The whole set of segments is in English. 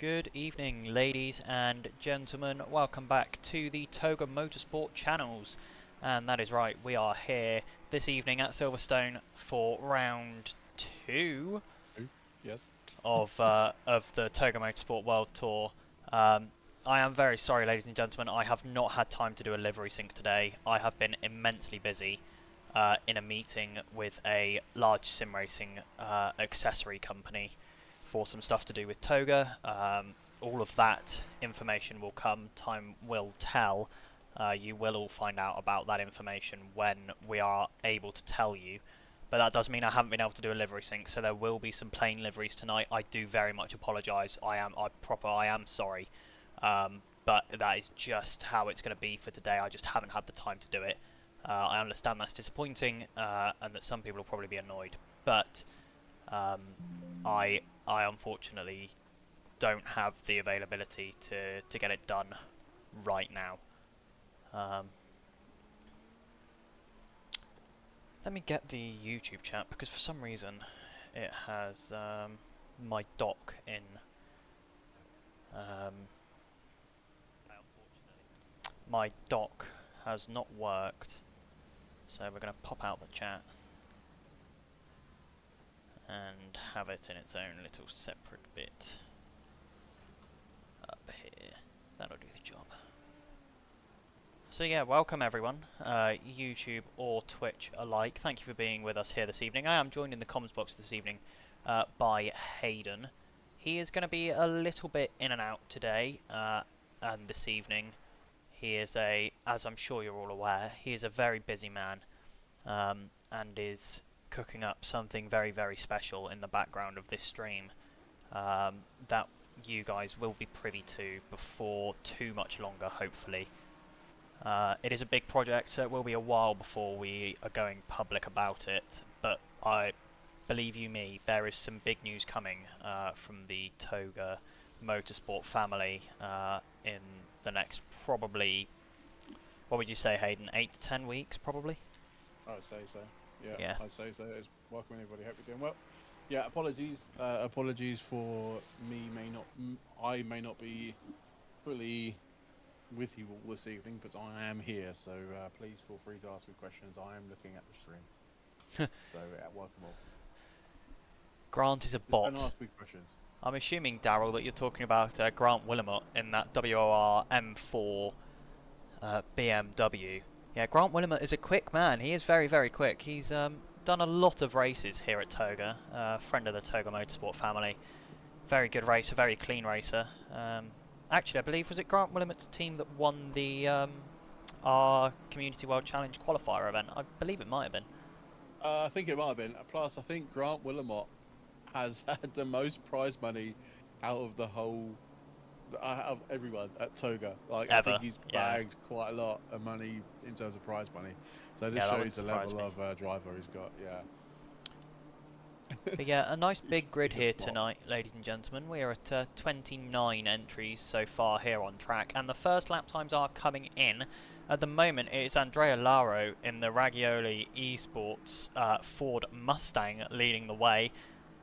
Good evening, ladies and gentlemen. Welcome back to the TOGA Motorsport channels. And that is right, we are here this evening at Silverstone for round 2 Yes. of the TOGA Motorsport World Tour. I am very sorry, ladies and gentlemen, I have not had time to do a livery sync today. I have been immensely busy in a meeting with a large sim racing accessory company for some stuff to do with TOGA. All of that information will come, time will tell. You will all find out about that information when we are able to tell you. But that does mean I haven't been able to do a livery sync, so there will be some plain liveries tonight. I do very much apologise. I am sorry. But that is just how it's going to be for today. I just haven't had the time to do it. I understand that's disappointing, and that some people will probably be annoyed. But I unfortunately don't have the availability to get it done right now. Let me get the YouTube chat, because for some reason it has my dock in. My dock has not worked, so we're going to pop out the chat and have it in its own little separate bit up here. That'll do the job. So yeah, welcome everyone, YouTube or Twitch alike. Thank you for being with us here this evening. I am joined in the comms box this evening by Hayden. He is going to be a little bit in and out today, and this evening. He is as I'm sure you're all aware, he is a very busy man, and is cooking up something very, very special in the background of this stream that you guys will be privy to before too much longer, hopefully. It is a big project, so it will be a while before we are going public about it, but I believe you me, there is some big news coming from the TOGA Motorsport family in the next probably, what would you say, Hayden, 8 to 10 weeks probably? I would say so. Yeah. I'd say so. Welcome everybody. Hope you're doing well. Yeah, apologies. Apologies for I may not be fully with you all this evening, but I am here. So please feel free to ask me questions. I am looking at the stream. So welcome all. Grant is a bot. Don't ask me questions. I'm assuming, Daryl, that you're talking about Grant Willamot in that WOR M4 BMW. Yeah, Grant Willamot is a quick man. He is very, very quick. He's done a lot of races here at TOGA. Friend of the TOGA Motorsport family. Very good racer, very clean racer. Actually, I believe, was it Grant Willamot's team that won the our Community World Challenge qualifier event? I believe it might have been. I think it might have been. Plus, I think Grant Willamot has had the most prize money out of the whole, out of everyone at TOGA. Like, ever. I think he's bagged quite a lot of money in terms of prize money. So this shows the level of driver he's got. Yeah. But yeah, a nice big grid here tonight, ladies and gentlemen. We are at 29 entries so far here on track, and the first lap times are coming in. At the moment, it's Andrea Laro in the Ragioli Esports Ford Mustang leading the way.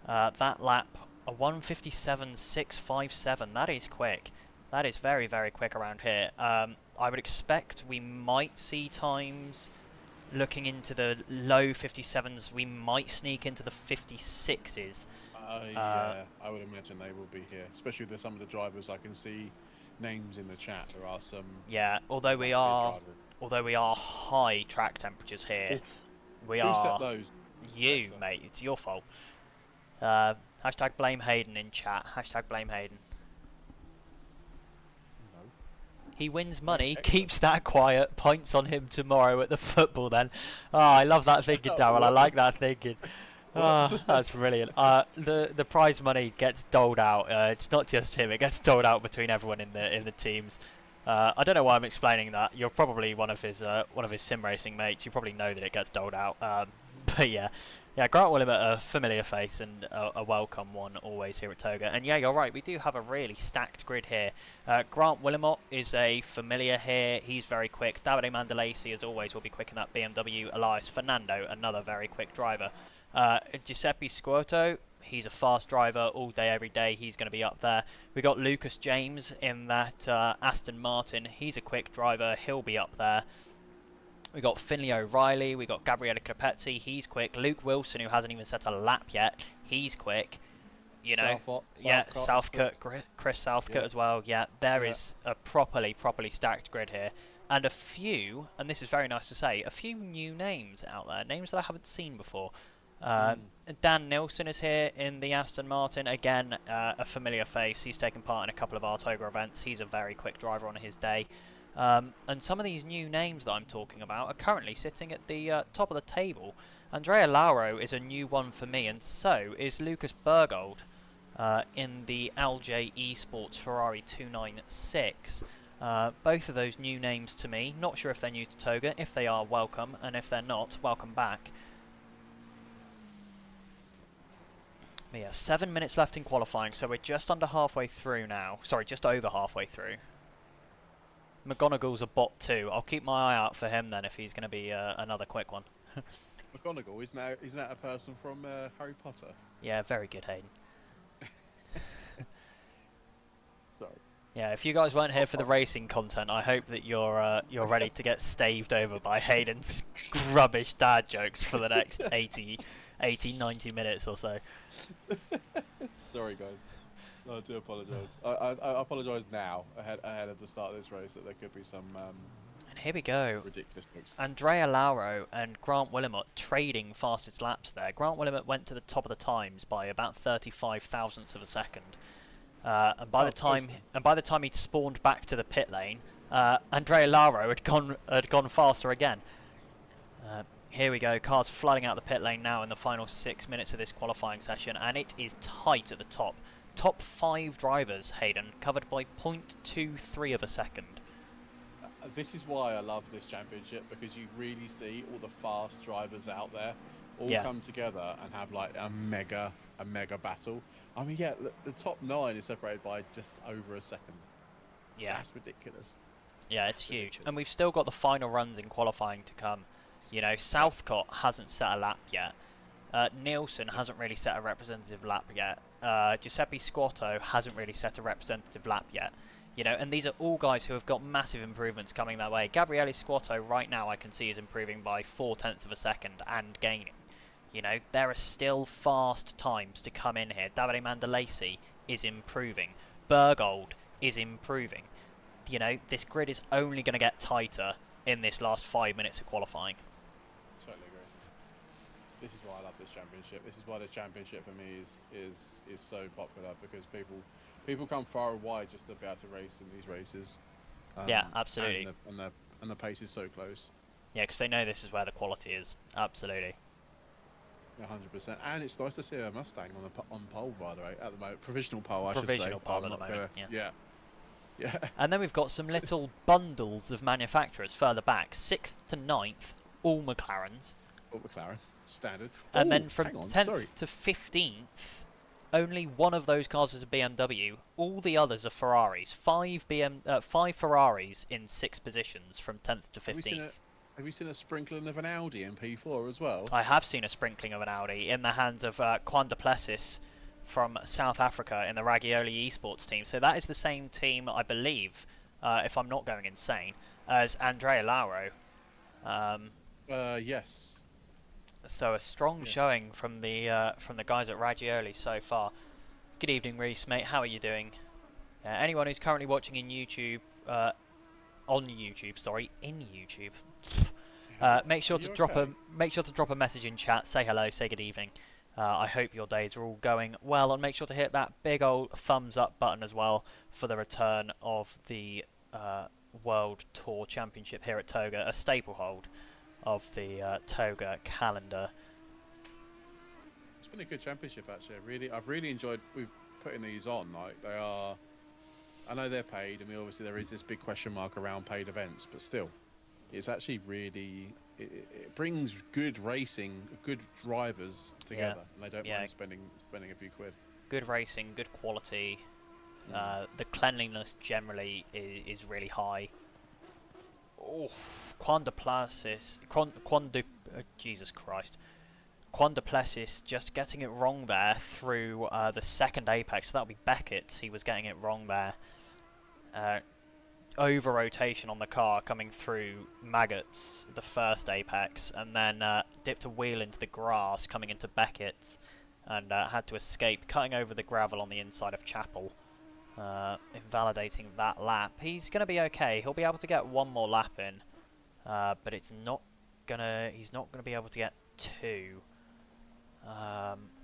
That lap, a 1:57.657. That is quick. That is very, very quick around here. I would expect we might see times looking into the low 57s. We might sneak into the 56s. Yeah, I would imagine they will be here, especially with some of the drivers. I can see names in the chat. There are some. Yeah, although we are high track temperatures here, we are. Set those? You, mate. It's your fault. Hashtag blame Hayden in chat. Hashtag blame Hayden. No. He wins money, keeps that quiet, points on him tomorrow at the football then. Oh, I love that thinking, Darryl. I like that thinking. Oh, that's brilliant. The prize money gets doled out. It's not just him. It gets doled out between everyone in the teams. I don't know why I'm explaining that. You're probably one of his sim racing mates. You probably know that it gets doled out. But yeah. Yeah, Grant Willamot, a familiar face and a welcome one always here at TOGA. And yeah, you're right, we do have a really stacked grid here. Grant Willamot is a familiar here, he's very quick. Davide Mandalesi, as always, will be quick in that BMW. Elias Fernando, another very quick driver. Giuseppe Squotto, He's a fast driver all day, every day. He's going to be up there. We got Lucas James in that Aston Martin. He's a quick driver. He'll be up there. We got Finley O'Reilly. We got Gabriele Capezzi. He's quick. Luke Wilson, who hasn't even set a lap yet. He's quick. You know, Southcott, Chris Southcott as well. Yeah, there is a properly stacked grid here. And a few, and this is very nice to say, a few new names out there. Names that I haven't seen before. Dan Nilsson is here in the Aston Martin. Again, a familiar face. He's taken part in a couple of our TOGA events. He's a very quick driver on his day. And some of these new names that I'm talking about are currently sitting at the top of the table. Andrea Lauro is a new one for me, and so is Lucas Bergold in the LJ Esports Ferrari 296. Both of those new names to me. Not sure if they're new to TOGA. If they are, welcome, and if they're not, welcome back. But yeah, 7 minutes left in qualifying, so we're just under halfway through now. Sorry, just over halfway through. McGonagall's a bot too. I'll keep my eye out for him then if he's going to be another quick one. McGonagall, isn't that a person from Harry Potter? Yeah, very good, Hayden. Sorry. Yeah, if you guys weren't here for the racing content, I hope that you're ready to get staved over by Hayden's rubbish dad jokes for the next 80, 90 minutes or so. Sorry, guys. No, I do apologise. I apologise now, ahead of the start of this race, that there could be some and here we go. ridiculous jokes. Andrea Lauro and Grant Willamette trading fastest laps there. Grant Willamette went to the top of the times by about 35 thousandths of a second. And by the time he'd spawned back to the pit lane, Andrea Lauro had gone faster again. Here we go, cars flooding out the pit lane now in the final 6 minutes of this qualifying session, and it is tight at the top. Top 5 drivers, Hayden, covered by 0.23 of a second. This is why I love this championship, because you really see all the fast drivers out there all come together and have like a mega battle. I mean, yeah, the top 9 is separated by just over a second. Yeah, that's ridiculous. Yeah, it's huge, and we've still got the final runs in qualifying to come. You know, Southcott hasn't set a lap yet. Nielsen hasn't really set a representative lap yet. Giuseppe Squatto hasn't really set a representative lap yet. You know, and these are all guys who have got massive improvements coming their way. Gabriele Squatto right now I can see is improving by 0.4 of a second and gaining. You know, there are still fast times to come in here. Davide Mandalesi is improving. Bergold is improving. You know, this grid is only going to get tighter in this last 5 minutes of qualifying. Totally agree. This is why I love this championship. This is why the championship for me is so popular, because people come far and wide just to be able to race in these races. Yeah, absolutely. And the pace is so close. Yeah, because they know this is where the quality is. Absolutely. 100%. And it's nice to see a Mustang on pole, by the way, at the moment. Provisional pole, I should say. Provisional pole at the moment, yeah. Yeah. And then we've got some little bundles of manufacturers further back. 6th to 9th, all McLarens. All McLaren, standard. And then from 10th to 15th, only one of those cars is a BMW. All the others are Ferraris. 5 Ferraris in 6 positions from 10th to 15th. Have you seen a sprinkling of an Audi in P4 as well? I have seen a sprinkling of an Audi in the hands of Juan de Plessis from South Africa in the Ragioli Esports team. So that is the same team, I believe, if I'm not going insane, as Andrea Lauro. Yes. So a strong showing from the guys at Ragioli so far. Good evening, Reese, mate. How are you doing? Anyone who's currently watching in YouTube, in YouTube, make sure to drop a message in chat. Say hello. Say good evening. I hope your days are all going well, and make sure to hit that big old thumbs up button as well for the return of the World Tour Championship here at TOGA, a staple hold of the TOGA calendar. It's been a good championship, actually. I've really enjoyed putting these on. Like, they are, I know they're paid. I mean, obviously there is this big question mark around paid events, but still, it's actually really. It brings good racing, good drivers together, and they don't mind spending a few quid. Good racing, good quality. The cleanliness generally is really high. Oh, Jesus Christ. Quan Duplessis just getting it wrong there through the second apex. So that'll be Beckett's. He was getting it wrong there. Over rotation on the car coming through Maggot's, the first apex, and then dipped a wheel into the grass coming into Beckett's, and had to escape, cutting over the gravel on the inside of Chapel, invalidating that lap. He's going to be okay. He'll be able to get one more lap in, but he's not gonna be able to get two,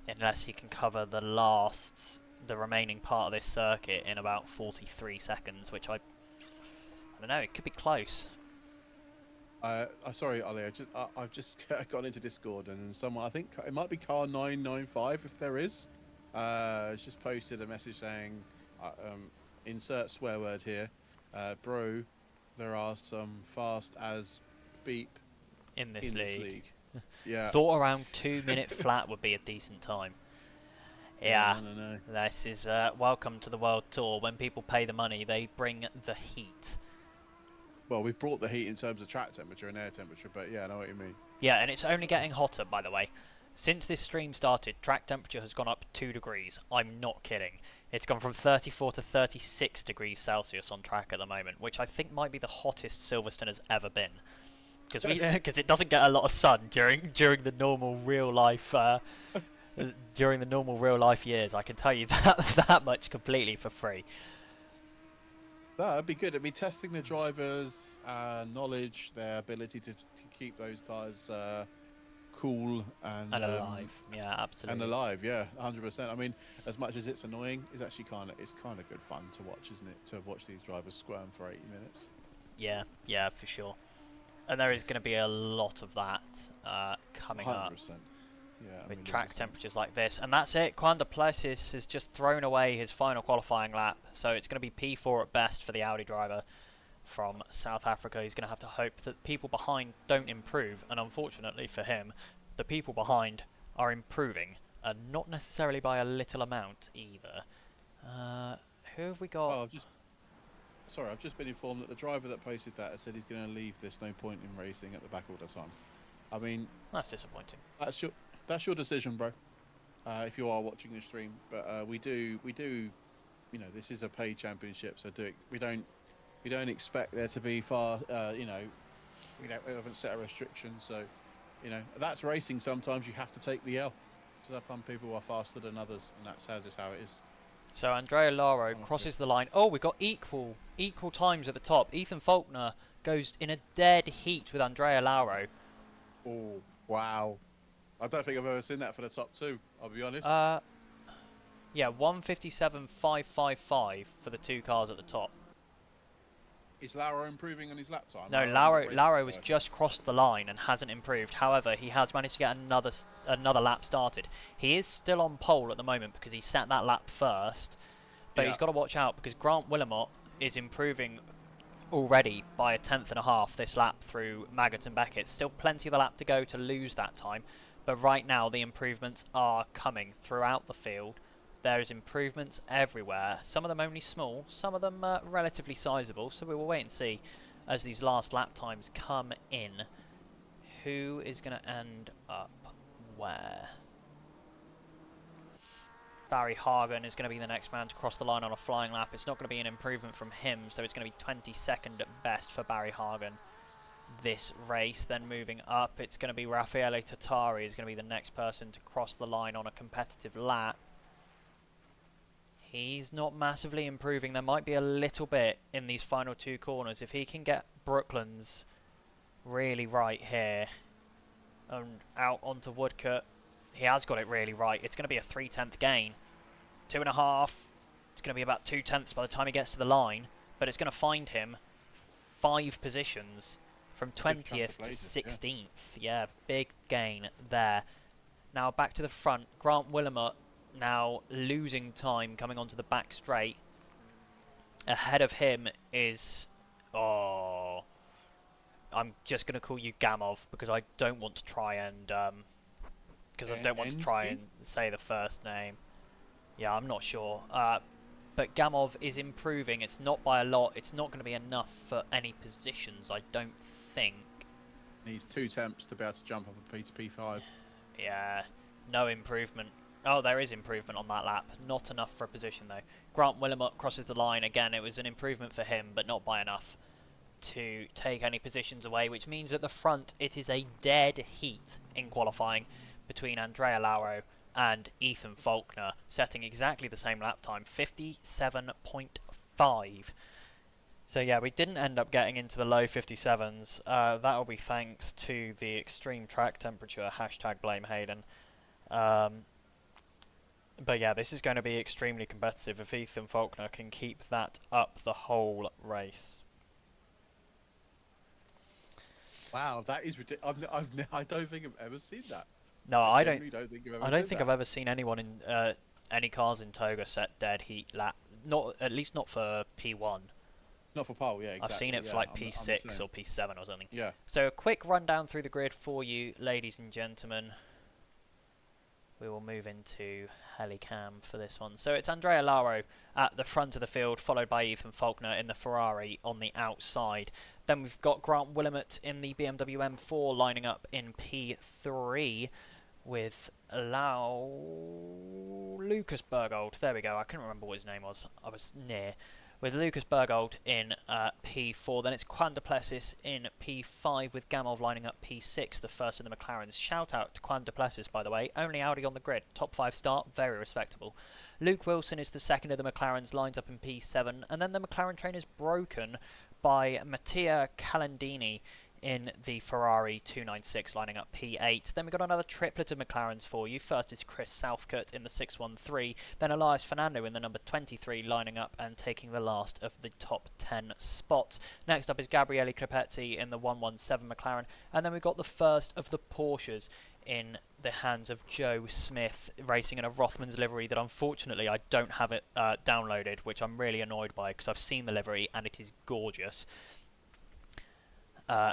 unless he can cover the remaining part of this circuit in about 43 seconds, which I don't know, it could be close. Sorry, Ali, I've just got into Discord, and someone, I think it might be car 995 if there is, has just posted a message saying, insert swear word here, bro, there are some fast as beep in this league. Yeah. Thought around 2 minute flat would be a decent time. Yeah, no. This is welcome to the World Tour. When people pay the money, they bring the heat. Well, we've brought the heat in terms of track temperature and air temperature, but yeah, I know what you mean. Yeah, and it's only getting hotter, by the way. Since this stream started, track temperature has gone up 2 degrees. I'm not kidding. It's gone from 34 to 36 degrees Celsius on track at the moment, which I think might be the hottest Silverstone has ever been. Because it doesn't get a lot of sun during the normal real life years. I can tell you that much completely for free. That'd be good. It'd be testing the drivers' knowledge, their ability to keep those tyres cool and alive. Yeah, absolutely. And alive, yeah, 100%. I mean, as much as it's annoying, it's actually kind of good fun to watch, isn't it? To watch these drivers squirm for 80 minutes. Yeah, for sure. And there is going to be a lot of that coming 100%. up. Yeah, with track temperatures like this. And that's it. Quan Duplessis has just thrown away his final qualifying lap. So it's going to be P4 at best for the Audi driver from South Africa. He's going to have to hope that people behind don't improve. And unfortunately for him, the people behind are improving. And not necessarily by a little amount either. Who have we got? Oh, I've just been informed that the driver that posted that has said he's going to leave this no point in racing at the back all the time. I mean, that's disappointing. That's your decision, bro. If you are watching the stream, but we do, you know, this is a paid championship, so we don't expect there to be far, you know, we haven't set a restriction, so, you know, that's racing. Sometimes you have to take the L. So some people are faster than others, and that's just how it is. So Andrea Laro crosses the line. Oh, we've got equal times at the top. Ethan Faulkner goes in a dead heat with Andrea Laro. Oh, wow. I don't think I've ever seen that for the top two, I'll be honest. Yeah, 1:57.555 for the two cars at the top. Is Laro improving on his lap time? No, Laro has just crossed the line and hasn't improved. However, he has managed to get another lap started. He is still on pole at the moment because he set that lap first. But he's got to watch out because Grant Willamot is improving already by a 1/10.5 this lap through Maggott and Beckett. Still plenty of the lap to go to lose that time. But right now the improvements are coming throughout the field. There's improvements everywhere. Some of them only small, some of them relatively sizable. So we will wait and see as these last lap times come in. Who is going to end up where? Barry Hagen is going to be the next man to cross the line on a flying lap. It's not going to be an improvement from him, so it's going to be 22nd at best for Barry Hagen this race. Then moving up, it's going to be Raffaele Tattari is going to be the next person to cross the line on a competitive lap. He's not massively improving. There might be a little bit in these final two corners. If he can get Brooklands really right here and out onto Woodcote, he has got it really right. It's going to be a 3/10 gain. 2.5. It's going to be about 2/10 by the time he gets to the line. But it's going to find him 5 positions from 20th to 16th. Yeah, big gain there. Now back to the front. Grant Willamot now losing time coming onto the back straight. Ahead of him is... Oh... I'm just going to call you Gamov because I don't want to try and... because I don't want to try and say the first name. Yeah, I'm not sure. But Gamov is improving. It's not by a lot. It's not going to be enough for any positions, I don't think. Needs 2 attempts to be able to jump up a P to P5. Yeah, no improvement. Oh, there is improvement on that lap. Not enough for a position, though. Grant Willamette crosses the line. Again, it was an improvement for him, but not by enough to take any positions away, which means at the front it is a dead heat in qualifying between Andrea Lauro and Ethan Faulkner, setting exactly the same lap time, 57.5. So yeah, we didn't end up getting into the low 57s. That'll be thanks to the extreme track temperature, hashtag blame Hayden. But yeah, this is going to be extremely competitive if Ethan Faulkner can keep that up the whole race. Wow, that is ridiculous. I don't think I've ever seen that. No, I don't think I've ever seen anyone in any cars in Toga set dead heat lap. Not at least not for P1. Not for pole, yeah. Exactly. I've seen it for like P6 or P7 or something. Yeah. So a quick rundown through the grid for you, ladies and gentlemen. We will move into Helicam for this one. So it's Andrea Lauro at the front of the field, followed by Ethan Faulkner in the Ferrari on the outside. Then we've got Grant Willamette in the BMW M4 lining up in P3 with Lucas Bergold. There we go. I couldn't remember what his name was. I was near. With Lucas Bergold in P4. Then it's Juan de Plessis in P5 with Gamov lining up P6, the first of the McLarens. Shout out to Juan de Plessis, by the way. Only Audi on the grid. Top 5 start. Very respectable. Luke Wilson is the second of the McLarens, lines up in P7. And then the McLaren train is broken by Mattia Calandini in the Ferrari 296 lining up P8. Then we've got another triplet of McLarens for you. First is Chris Southcott in the 613, then Elias Fernando in the number 23 lining up and taking the last of the top 10 spots. Next up is Gabriele Clipetti in the 117 McLaren, and then we've got the first of the Porsches in the hands of Joe Smith, racing in a Rothmans livery that unfortunately I don't have it downloaded, which I'm really annoyed by because I've seen the livery and it is gorgeous.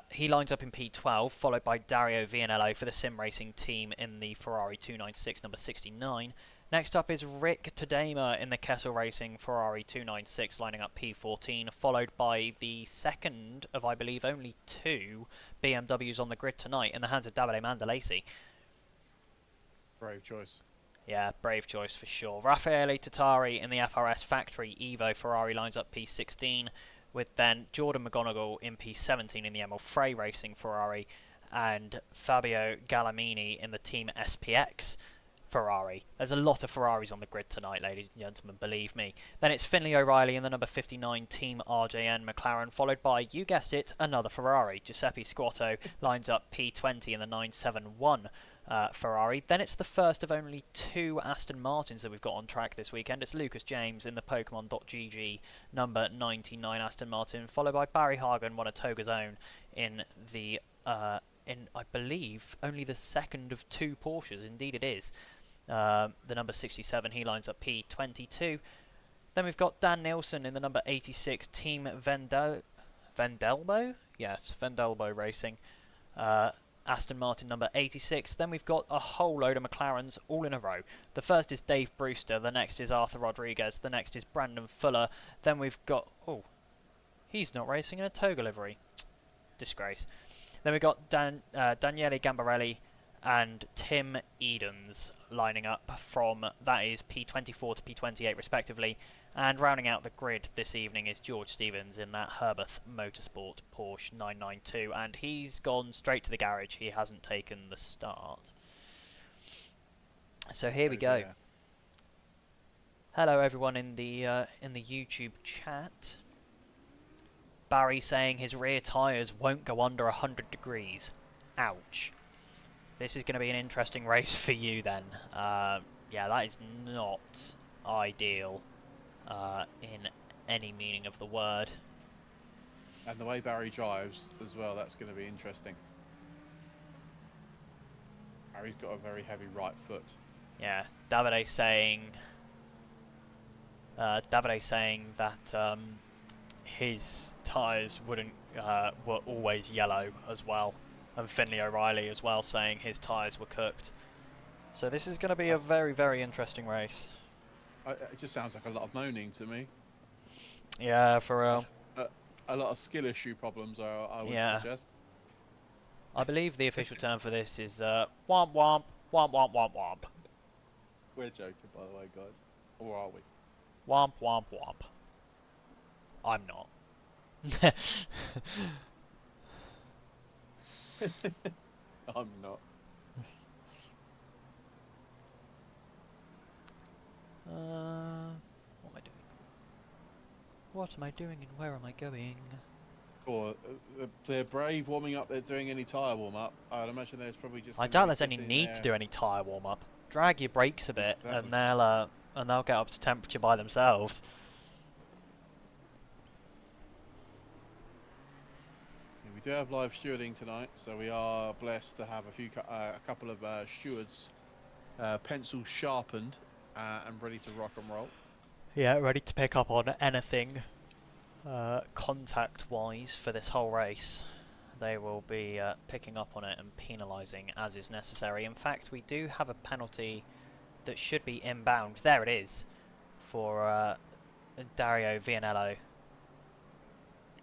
He lines up in P12, followed by Dario Vianello for the sim racing team in the Ferrari 296 number 69. Next up is Rick Tadema in the Kessel Racing Ferrari 296 lining up P14, followed by the second of, I believe, only 2 BMWs on the grid tonight in the hands of Davide Mandalesi. Brave choice. Yeah, brave choice for sure. Raffaele Tattari in the FRS Factory Evo Ferrari lines up P16, with then Jordan McGonigal in P17 in the Emil Frey Racing Ferrari, and Fabio Gallamini in the Team SPX Ferrari. There's a lot of Ferraris on the grid tonight, ladies and gentlemen, believe me. Then it's Finlay O'Reilly in the number 59 Team RJN McLaren, followed by, you guessed it, another Ferrari. Giuseppe Squatto lines up P20 in the 971 Ferrari. Then it's the first of only 2 Aston Martins that we've got on track this weekend. It's Lucas James in the Pokemon.gg number 99 Aston Martin, followed by Barry Hagen, one of Toga's own, in the I believe only the second of 2 Porsches. Indeed it is. The number 67, he lines up P22. Then we've got Dan Nielsen in the number 86 Team Vendelbo? Yes, Vendelbo Racing. Aston Martin number 86. Then we've got a whole load of McLarens all in a row. The first is Dave Brewster, the next is Arthur Rodriguez, the next is Brandon Fuller. Then we've got... oh, he's not racing in a Toga livery. Disgrace. Then we've got Daniele Gambarelli and Tim Edens lining up from, that is P24 to P28 respectively. And rounding out the grid this evening is George Stevens in that Herbert Motorsport Porsche 992, and he's gone straight to the garage. He hasn't taken the start. So here we go. Hello everyone in the YouTube chat. Barry saying his rear tyres won't go under 100 degrees. Ouch. This is going to be an interesting race for you then. Yeah, that is not ideal. In any meaning of the word. And the way Barry drives as well, that's going to be interesting. Barry's got a very heavy right foot. Yeah, Davide saying that his tyres were always yellow as well, and Finlay O'Reilly as well saying his tyres were cooked. So this is going to be a very, very interesting race. It just sounds like a lot of moaning to me. Yeah, for real. A lot of skill issue problems, I would suggest. I believe the official term for this is womp womp. Womp womp womp womp. We're joking, by the way, guys. Or are we? Womp womp womp. I'm not. I'm not. What am I doing? What am I doing and where am I going? Or they're brave warming up. They're doing any tyre warm up. I'd imagine there's probably just. I doubt there's any need to do any tyre warm up. Drag your brakes a bit, Exactly. and they'll get up to temperature by themselves. Yeah, we do have live stewarding tonight, so we are blessed to have a couple of stewards, pencils sharpened, and ready to rock and roll. Yeah, ready to pick up on anything contact-wise for this whole race. They will be picking up on it and penalising as is necessary. In fact, we do have a penalty that should be inbound. There it is, for Dario Vianello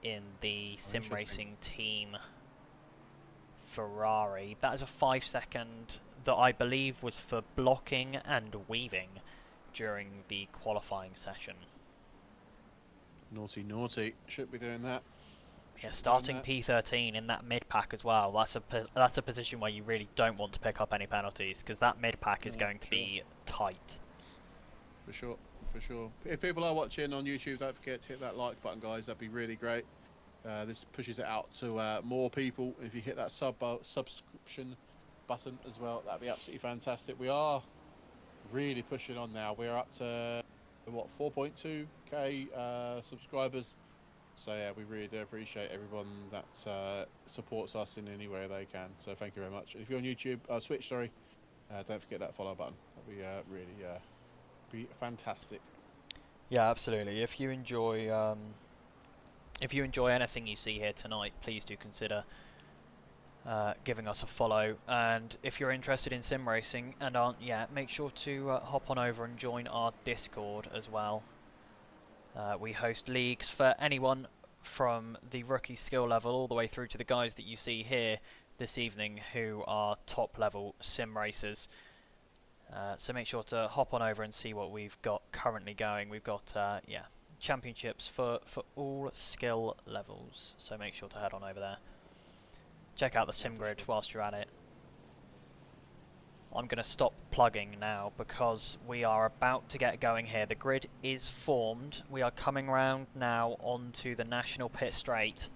in the sim racing team Ferrari. That is a 5-second that I believe was for blocking and weaving during the qualifying session. Naughty, naughty. Should be doing that. Yeah, starting P13 in that mid-pack as well. That's a position where you really don't want to pick up any penalties, because that mid-pack is going to be tight. For sure, for sure. If people are watching on YouTube, don't forget to hit that like button, guys. That'd be really great. This pushes it out to more people. If you hit that subscription button as well, that'd be absolutely fantastic. We are really pushing on now. We're up to what, 4.2k subscribers. So yeah, we really do appreciate everyone that supports us in any way they can. So thank you very much. If you're on YouTube, Switch, sorry, don't forget that follow button. That'd be really be fantastic. Yeah, absolutely. If you enjoy anything you see here tonight, please do consider giving us a follow. And if you're interested in sim racing and aren't yet, make sure to hop on over and join our Discord as well. We host leagues for anyone from the rookie skill level all the way through to the guys that you see here this evening who are top level sim racers. So make sure to hop on over and see what we've got currently going. We've got yeah, championships for all skill levels, so make sure to head on over there. Check out the sim grid whilst you're at it. I'm going to stop plugging now because we are about to get going here. The grid is formed. We are coming round now onto the National Pit Straight,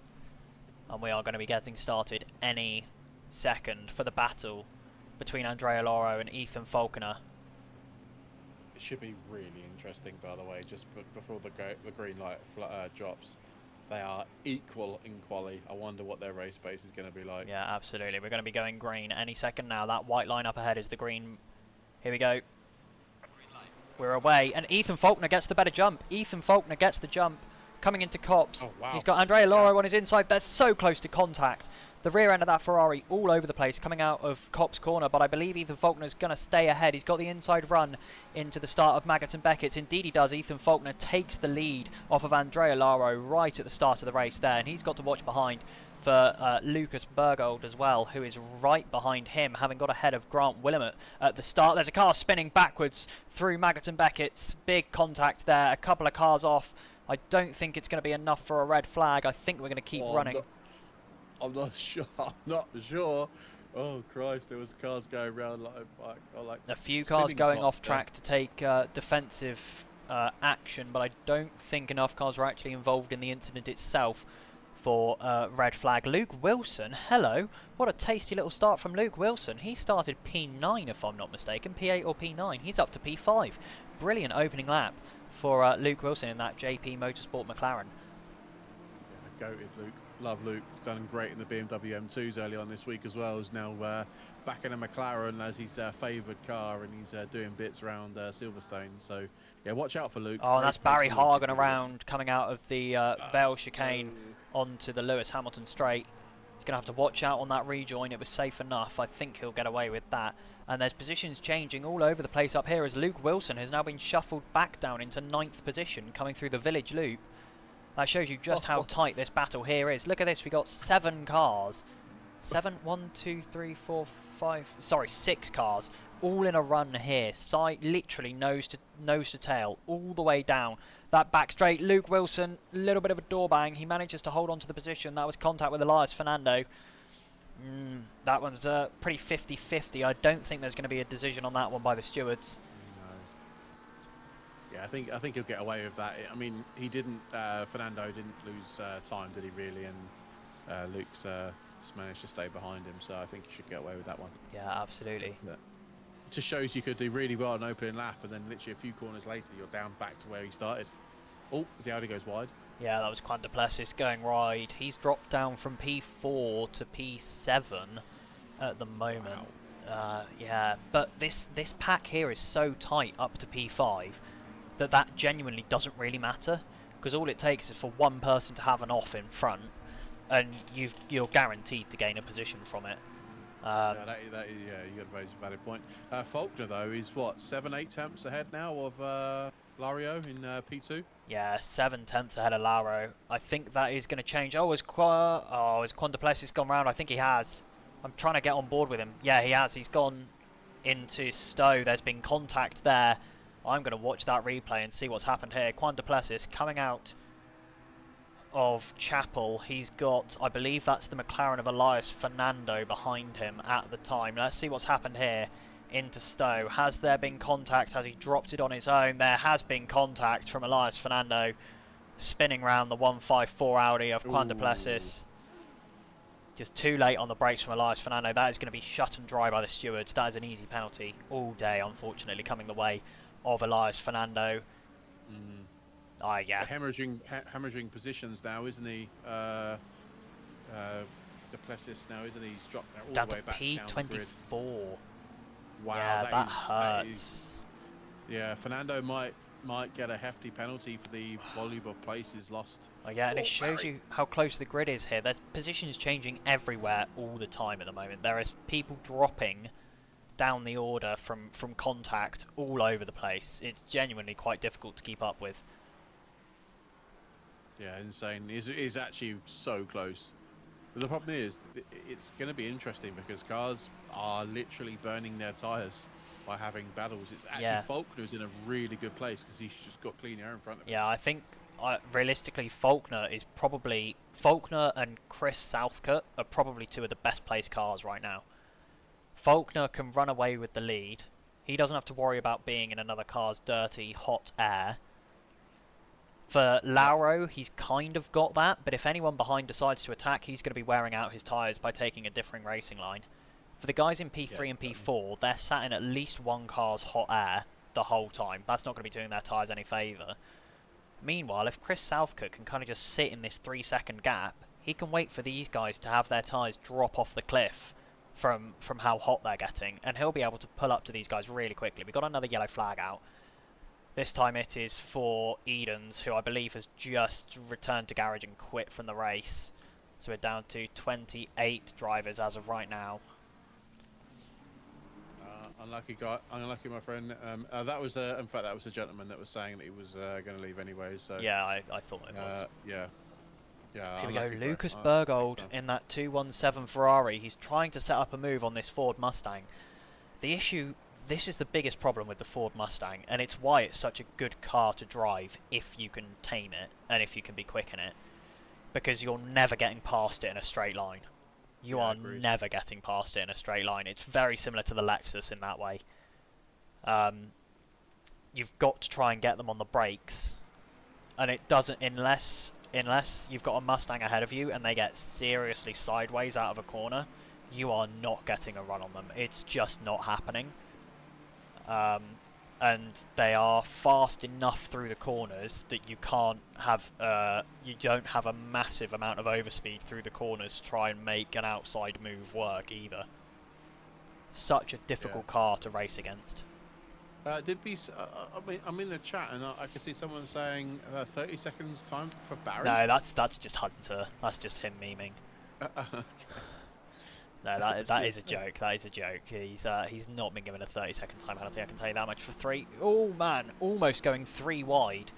and we are going to be getting started any second for the battle between Andrea Loro and Ethan Falconer. It should be really interesting, by the way, just before the green light drops. They are equal in quali. I wonder what their race pace is going to be like. Yeah, absolutely. We're going to be going green any second now. That white line up ahead is the green. Here we go. We're away. And Ethan Falconer gets the better jump. Ethan Falconer gets the jump coming into Copse. Oh, wow. He's got Andrea Loro on his inside. They're so close to contact. The rear end of that Ferrari all over the place coming out of Copse corner, but I believe Ethan Falconer's going to stay ahead. He's got the inside run into the start of Maggott and Beckett's. Indeed he does. Ethan Falconer takes the lead off of Andrea Laro right at the start of the race there, and he's got to watch behind for Lucas Bergold as well, who is right behind him, having got ahead of Grant Willamette at the start. There's a car spinning backwards through Maggott and Beckett's. Big contact there, a couple of cars off. I don't think it's going to be enough for a red flag. I think we're going to keep running. I'm not sure. I'm not sure. Oh Christ! There was cars going around like a few cars going off track to take defensive action, but I don't think enough cars were actually involved in the incident itself for red flag. Luke Wilson, hello. What a tasty little start from Luke Wilson. He started P9 if I'm not mistaken, P8 or P9. He's up to P5. Brilliant opening lap for Luke Wilson in that JP Motorsport McLaren. Yeah, goated Luke. Love Luke. He's done great in the BMW M2s early on this week as well. He's now back in a McLaren as his favoured car, and he's doing bits around Silverstone. So yeah, watch out for Luke. Oh, that's Barry Hargan around coming out of the Vale chicane onto the Lewis Hamilton straight. He's going to have to watch out on that rejoin. It was safe enough. I think he'll get away with that. And there's positions changing all over the place up here as Luke Wilson has now been shuffled back down into 9th position coming through the village loop. That shows you just how tight this battle here is. Look at this, we got 7 cars Six cars, all in a run here. Literally nose to tail, all the way down. That back straight, Luke Wilson, a little bit of a door bang. He manages to hold on to the position. That was contact with Elias Fernando. That one's pretty 50-50. I don't think there's going to be a decision on that one by the stewards. No. Yeah, I think he'll get away with that. I mean, he didn't. Fernando didn't lose time, did he? Really? And Luke's managed to stay behind him, so I think he should get away with that one. Yeah, absolutely. It just shows you could do really well on opening lap, and then literally a few corners later, you're down back to where he started. Oh, the Audi goes wide. Yeah, that was Quan Duplessis going wide. He's dropped down from P4 to P7 at the moment. Wow. Yeah, but this pack here is so tight up to P5 that genuinely doesn't really matter, because all it takes is for one person to have an off in front, and you're guaranteed to gain a position from it. Yeah, you got a very valid point. Faulkner though is what, 7-8 tenths ahead now of Lario in P2. Yeah, 7 tenths ahead of Lauro. I think that is going to change. Has Quan Duplessis gone round? I think he has. I'm trying to get on board with him. Yeah, he has. He's gone into Stowe. There's been contact there. I'm going to watch that replay and see what's happened here. Quan Duplessis coming out of Chapel. He's got, I believe that's the McLaren of Elias Fernando behind him at the time. Let's see what's happened here into Stowe. Has there been contact? Has he dropped it on his own? There has been contact from Elias Fernando, spinning round the 154 Audi of Quan Duplessis. Just too late on the brakes from Elias Fernando. That is going to be shut and dry by the stewards. That is an easy penalty all day, unfortunately, coming the way of Elias Fernando. Yeah. Hemorrhaging positions now, isn't he? Duplessis now, isn't he? He's dropped there all down the way to back P24. Wow, yeah, that hurts. Yeah, Fernando might get a hefty penalty for the volume of places lost. Oh, yeah, and it shows you how close the grid is here. There's positions changing everywhere all the time at the moment. There is people dropping down the order from contact all over the place. It's genuinely quite difficult to keep up with. Yeah, insane. It's actually so close. But the problem is, it's going to be interesting because cars are literally burning their tyres by having battles. It's actually Faulkner's in a really good place because he's just got clean air in front of him. Yeah, I think realistically Faulkner and Chris Southcott are probably two of the best placed cars right now. Faulkner can run away with the lead. He doesn't have to worry about being in another car's dirty, hot air. For Lauro, he's kind of got that, but if anyone behind decides to attack, he's going to be wearing out his tyres by taking a differing racing line. For the guys in P3 and P4, they're sat in at least one car's hot air the whole time. That's not going to be doing their tyres any favour. Meanwhile, if Chris Southcott can kind of just sit in this 3-second gap, he can wait for these guys to have their tyres drop off the cliff from how hot they're getting, and he'll be able to pull up to these guys really quickly. We've got another yellow flag out. This time it is for Edens, who I believe has just returned to garage and quit from the race. So we're down to 28 drivers as of right now. Unlucky guy, unlucky my friend. That was in fact that was the gentleman that was saying that he was going to leave anyway. So yeah, I thought it was. Yeah. Here we go, Lucas Bergold in that 217 Ferrari. He's trying to set up a move on this Ford Mustang. The issue. This is the biggest problem with the Ford Mustang, and it's why it's such a good car to drive if you can tame it and if you can be quick in it. Because you're never getting past it in a straight line. You are never getting past it in a straight line. It's very similar to the Lexus in that way. You've got to try and get them on the brakes, and it doesn't unless you've got a Mustang ahead of you and they get seriously sideways out of a corner. You are not getting a run on them. It's just not happening. And they are fast enough through the corners that you can't have you don't have a massive amount of overspeed through the corners to try and make an outside move work either. Such a difficult car to race against. I'm in the chat and I can see someone saying 30 seconds time for Barry. No, that's just Hunter. That's just him memeing. No, that is a joke. That is a joke. He's not been given a 30-second time penalty. I can tell you that much for 3. Oh man, almost going 3 wide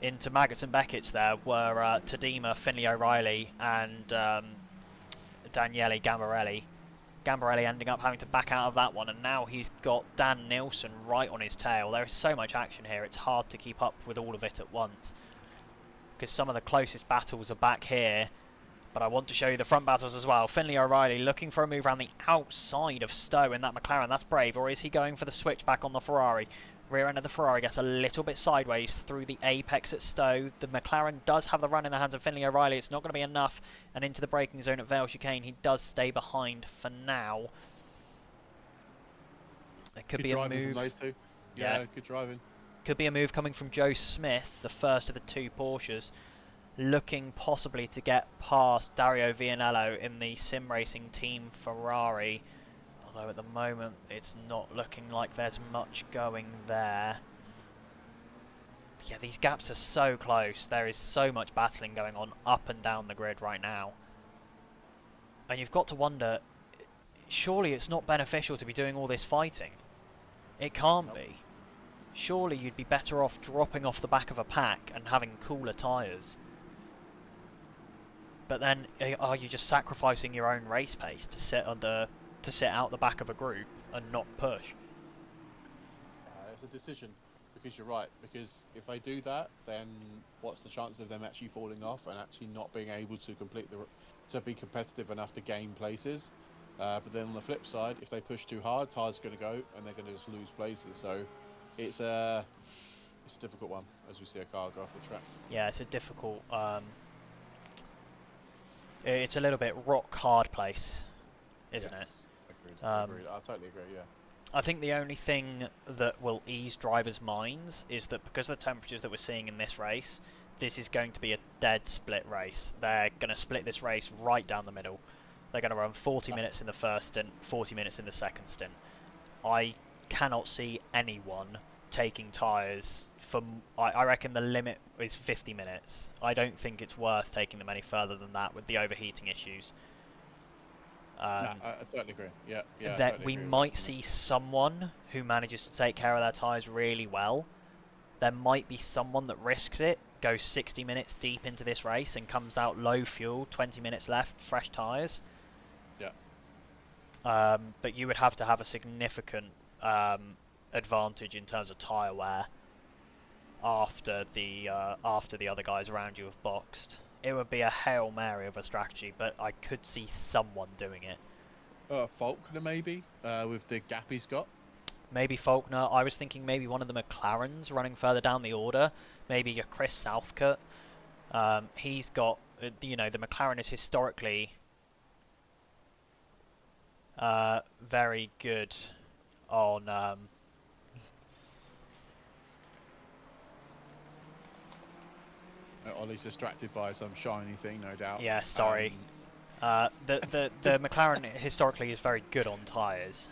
into Maggots and Beckett's. There were Tadima, Finley O'Reilly, and Daniele Gambarelli. Gambarelli ending up having to back out of that one, and now he's got Dan Nilsson right on his tail. There is so much action here, it's hard to keep up with all of it at once, because some of the closest battles are back here, but I want to show you the front battles as well. Finlay O'Reilly looking for a move around the outside of Stowe in that McLaren. That's brave, or is he going for the switch back on the Ferrari? Rear end of the Ferrari gets a little bit sideways through the apex at Stowe. The McLaren does have the run in the hands of Finlay O'Reilly. It's not going to be enough. And into the braking zone at Vale Chicane, he does stay behind for now. It could be a move. From those two. Yeah, good driving. Could be a move coming from Joe Smith, the first of the two Porsches, looking possibly to get past Dario Vianello in the sim racing team Ferrari. Although at the moment it's not looking like there's much going there. But yeah, these gaps are so close. There is so much battling going on up and down the grid right now. And you've got to wonder, surely it's not beneficial to be doing all this fighting. It can't be. Surely you'd be better off dropping off the back of a pack and having cooler tyres. But then, are you just sacrificing your own race pace to sit out the back of a group and not push? It's a decision, because you're right. Because if they do that, then what's the chance of them actually falling off and actually not being able to to be competitive enough to gain places? But then on the flip side, if they push too hard, tyres are going to go and they're going to just lose places. So it's a difficult one as we see a car go off the track. Yeah, it's a difficult. It's a little bit rock hard place, isn't it? Agreed. I totally agree, yeah. I think the only thing that will ease drivers' minds is that because of the temperatures that we're seeing in this race, this is going to be a dead split race. They're going to split this race right down the middle. They're going to run 40 minutes in the first stint, 40 minutes in the second stint. I cannot see anyone taking tyres from... I reckon the limit is 50 minutes. I don't think it's worth taking them any further than that with the overheating issues. No, I totally agree. Yeah. That totally we agree might see someone who manages to take care of their tyres really well. There might be someone that risks it, goes 60 minutes deep into this race and comes out low fuel, 20 minutes left, fresh tyres. Yeah. But you would have to have a significant advantage in terms of tyre wear after the other guys around you have boxed. It would be a Hail Mary of a strategy, but I could see someone doing it. Faulkner maybe, with the gap he's got. Maybe Faulkner. I was thinking maybe one of the McLarens running further down the order. Maybe a Chris Southcott. He's got, the McLaren is historically very good on... Ollie's distracted by some shiny thing, no doubt. Yeah, sorry. The McLaren historically is very good on tyres.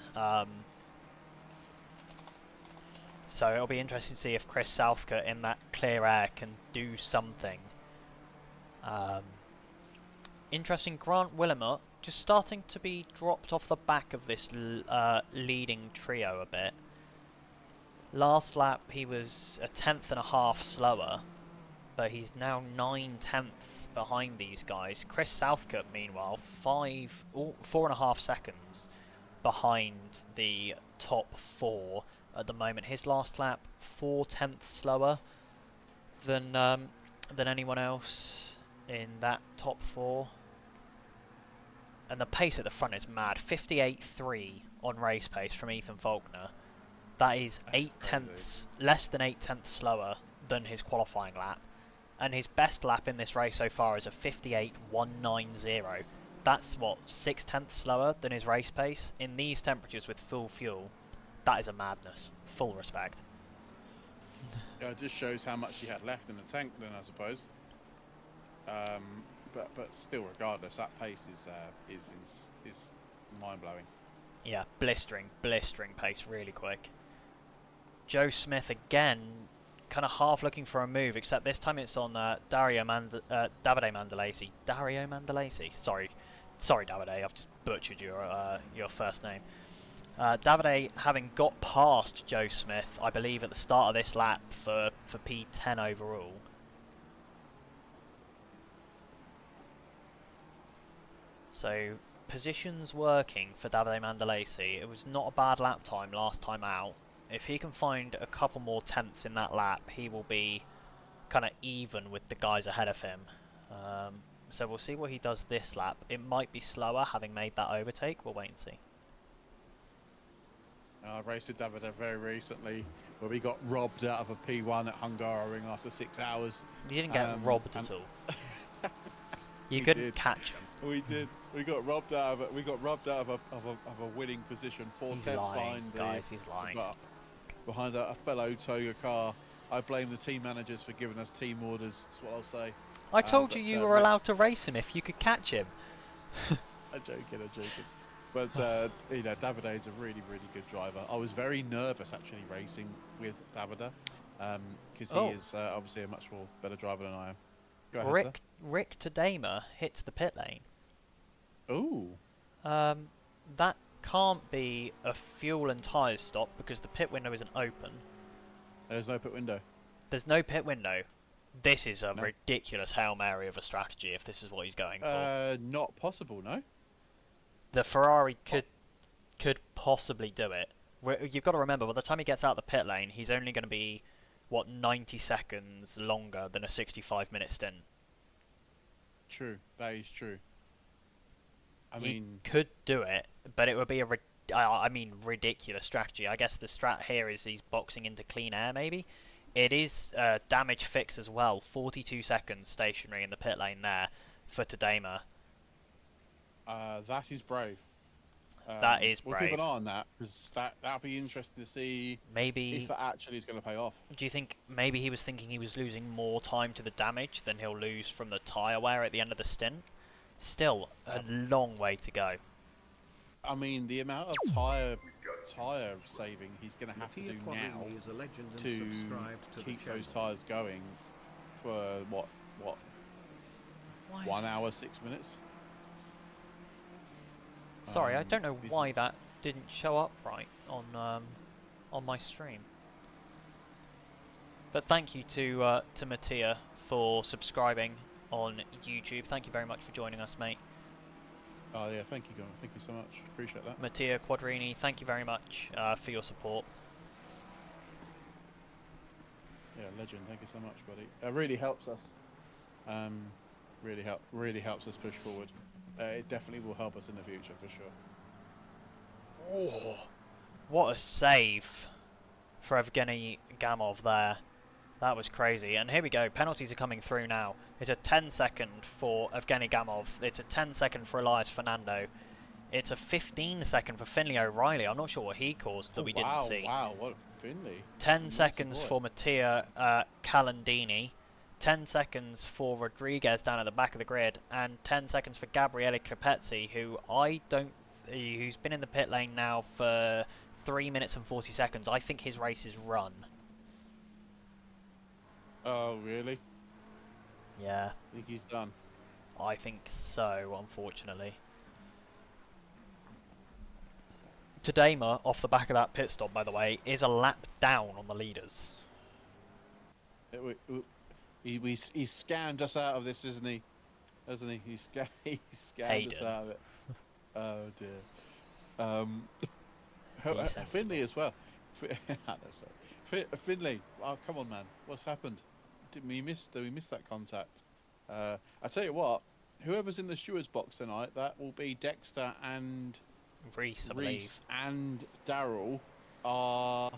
So it'll be interesting to see if Chris Southcott in that clear air can do something. Interesting, Grant Willamette just starting to be dropped off the back of this leading trio a bit. Last lap he was a 10th.5 slower, but he's now 9/10 behind these guys. Chris Southcott, meanwhile, 4.5 seconds behind the top four at the moment. His last lap 4/10 slower than anyone else in that top four. And the pace at the front is mad. 58.3 on race pace from Ethan Faulkner. That is 8/10, less than 8/10 slower than his qualifying lap. And his best lap in this race so far is a 58.190. That's what, 6/10 slower than his race pace? In these temperatures with full fuel, that is a madness. Full respect. Yeah, it just shows how much he had left in the tank then, I suppose. But still, regardless, that pace is mind-blowing. Yeah, blistering pace, really quick. Joe Smith again, kind of half looking for a move, except this time it's on Davide Mandalesi. Dario Mandalesi. Sorry, Davide, I've just butchered your first name. Davide having got past Joe Smith, I believe, at the start of this lap for P10 overall. So positions working for Davide Mandalesi. It was not a bad lap time last time out. If he can find a couple more tenths in that lap, he will be kind of even with the guys ahead of him. So we'll see what he does this lap. It might be slower, having made that overtake. We'll wait and see. I raced with Davide very recently, where we got robbed out of a P1 at Hungaroring after 6 hours. You didn't get robbed at all. You We couldn't did. catch him. We did. We got robbed out of it. We got robbed out of a winning position. 4 He's tenths lying, behind guys. He's lying. behind a fellow Toga car. I blame the team managers for giving us team orders. That's what I'll say. I told but, you were allowed to race him if you could catch him. I'm joking. But you know, Davide is a really, really good driver. I was very nervous actually racing with Davide because he is obviously a much more better driver than I am. Go ahead, Rick Tadema hits the pit lane. Ooh. That can't be a fuel and tyres stop because the pit window isn't open. There's no pit window. There's no pit window. This is a ridiculous Hail Mary of a strategy if this is what he's going for. Not possible, no? The Ferrari could possibly do it. You've got to remember, by the time he gets out the pit lane, he's only going to be, 90 seconds longer than a 65-minute stint. True. That is true. He could do it, but it would be ridiculous strategy. I guess the strat here is he's boxing into clean air, maybe. It is damage fix as well. 42 seconds stationary in the pit lane there for Tadema. That is brave. That is brave. We'll keep an eye on that because that'll be interesting to see. Maybe if that actually is going to pay off. Do you think maybe he was thinking he was losing more time to the damage than he'll lose from the tyre wear at the end of the stint? Still a long way to go. I mean, the amount of tyre saving he's going to have to do now to keep those tyres going for what 1 hour 6 minutes. Sorry, I don't know why that didn't show up right on my stream. But thank you to Mattia for subscribing on YouTube. Thank you very much for joining us, mate. Oh yeah, thank you, Gon. Thank you so much. Appreciate that. Mattia Quadrini, thank you very much for your support. Yeah, legend. Thank you so much, buddy. It really helps us. Really helps us push forward. It definitely will help us in the future for sure. Oh, what a save for Evgeny Gamov there. That was crazy. And here we go. Penalties are coming through now. It's a 10-second for Evgeny Gamov. It's a 10-second for Elias Fernando. It's a 15-second for Finley O'Reilly. I'm not sure what he caused that we didn't see. Wow, what Finley. 10 seconds for Mattia Calandini. 10 seconds for Rodriguez down at the back of the grid. And 10 seconds for Gabriele Capezzi, who's been in the pit lane now for 3 minutes and 40 seconds. I think his race is run. Oh, really? Yeah. I think he's done. I think so, unfortunately. Tadema, off the back of that pit stop, by the way, is a lap down on the leaders. He scammed us out of this, isn't he? Hasn't he? He scammed us out of it. Oh dear. Finley as well. Finley, oh come on, man! What's happened? Did we miss that contact? I tell you what, whoever's in the stewards box tonight, that will be Dexter and Reese, I believe, and Daryl are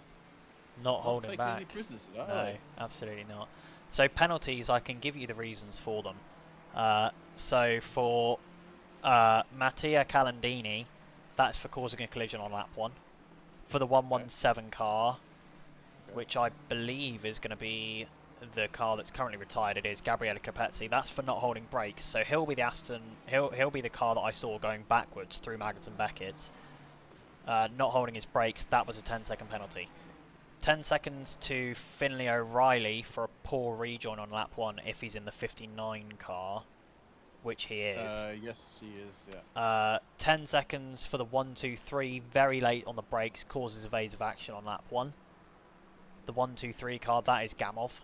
not holding back. Any prisoners today, no, absolutely not. So penalties, I can give you the reasons for them. So for Mattia Calandini, that's for causing a collision on lap 1. For the 117 car, which I believe is going to be the car that's currently retired, it is Gabriele Capezzi. That's for not holding brakes. So he'll be the he'll be the car that I saw going backwards through Maggotts and Beckett's. Not holding his brakes, that was a 10-second penalty. 10 seconds to Finley O'Reilly for a poor rejoin on lap 1 if he's in the 59 car, which he is. Yes, he is, yeah. 10 seconds for the 123, very late on the brakes, causes evasive action on lap 1. The 123 car, that is Gamov.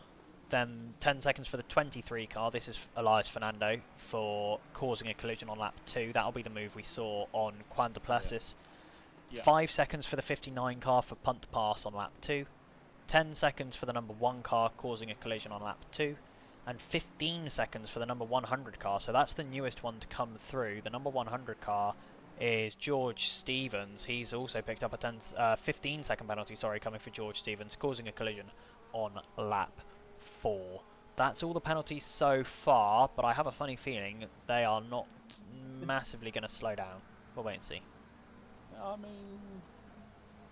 then 10 seconds for the 23 car. This is Elias Fernando for causing a collision on lap 2. That'll be the move we saw on Juan de Plessis. Yeah. 5 seconds for the 59 car for punt to pass on lap 2. 10 seconds for the number 1 car causing a collision on lap 2. And 15 seconds for the number 100 car. So that's the newest one to come through. The number 100 car is George Stevens. He's also picked up a 15 second penalty, coming for George Stevens, causing a collision on lap 4. That's all the penalties so far, but I have a funny feeling they are not massively going to slow down. We'll wait and see. I mean,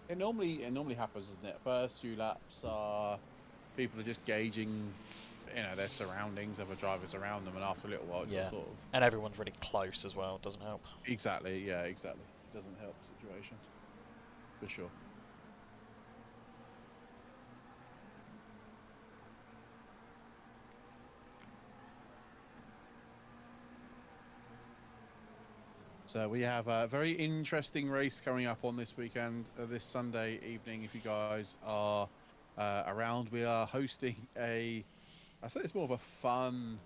it normally happens, doesn't it? First few laps are people are just gauging, their surroundings, other drivers around them, and after a little while, it's all sort of. And everyone's really close as well. Doesn't help. Exactly. Yeah. Exactly. Doesn't help the situation, for sure. So we have a very interesting race coming up on this weekend, this Sunday evening. If you guys are around, we are hosting I say it's more of a fun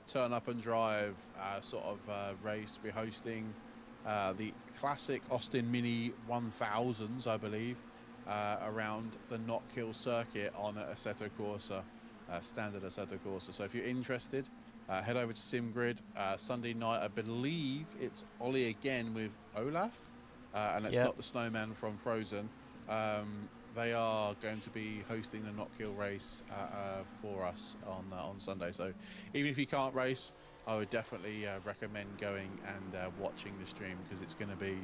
turn up and drive sort of race. We're hosting the classic Austin Mini 1000s, I believe, around the Knockhill circuit on Assetto Corsa, standard Assetto Corsa. So if you're interested, head over to SimGrid. Sunday night, I believe it's Ollie again with Olaf, and it's not the snowman from Frozen. They are going to be hosting the Knockhill race for us on Sunday. So even if you can't race, I would definitely recommend going and watching the stream, because it's going to be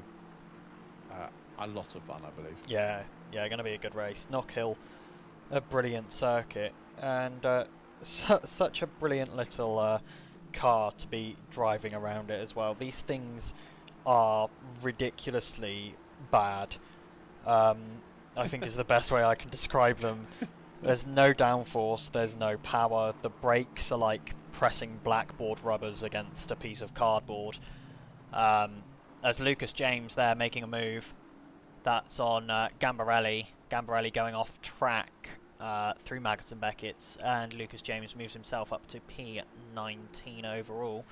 a lot of fun, I believe. Yeah, going to be a good race. Knockhill, a brilliant circuit, and such a brilliant little car to be driving around it as well. These things are ridiculously bad. I think is the best way I can describe them. There's no downforce, there's no power. The brakes are like pressing blackboard rubbers against a piece of cardboard. There's Lucas James there making a move. That's on Gambarelli. Gambarelli going off track through Maggots and Beckett's, and Lucas James moves himself up to P19 overall.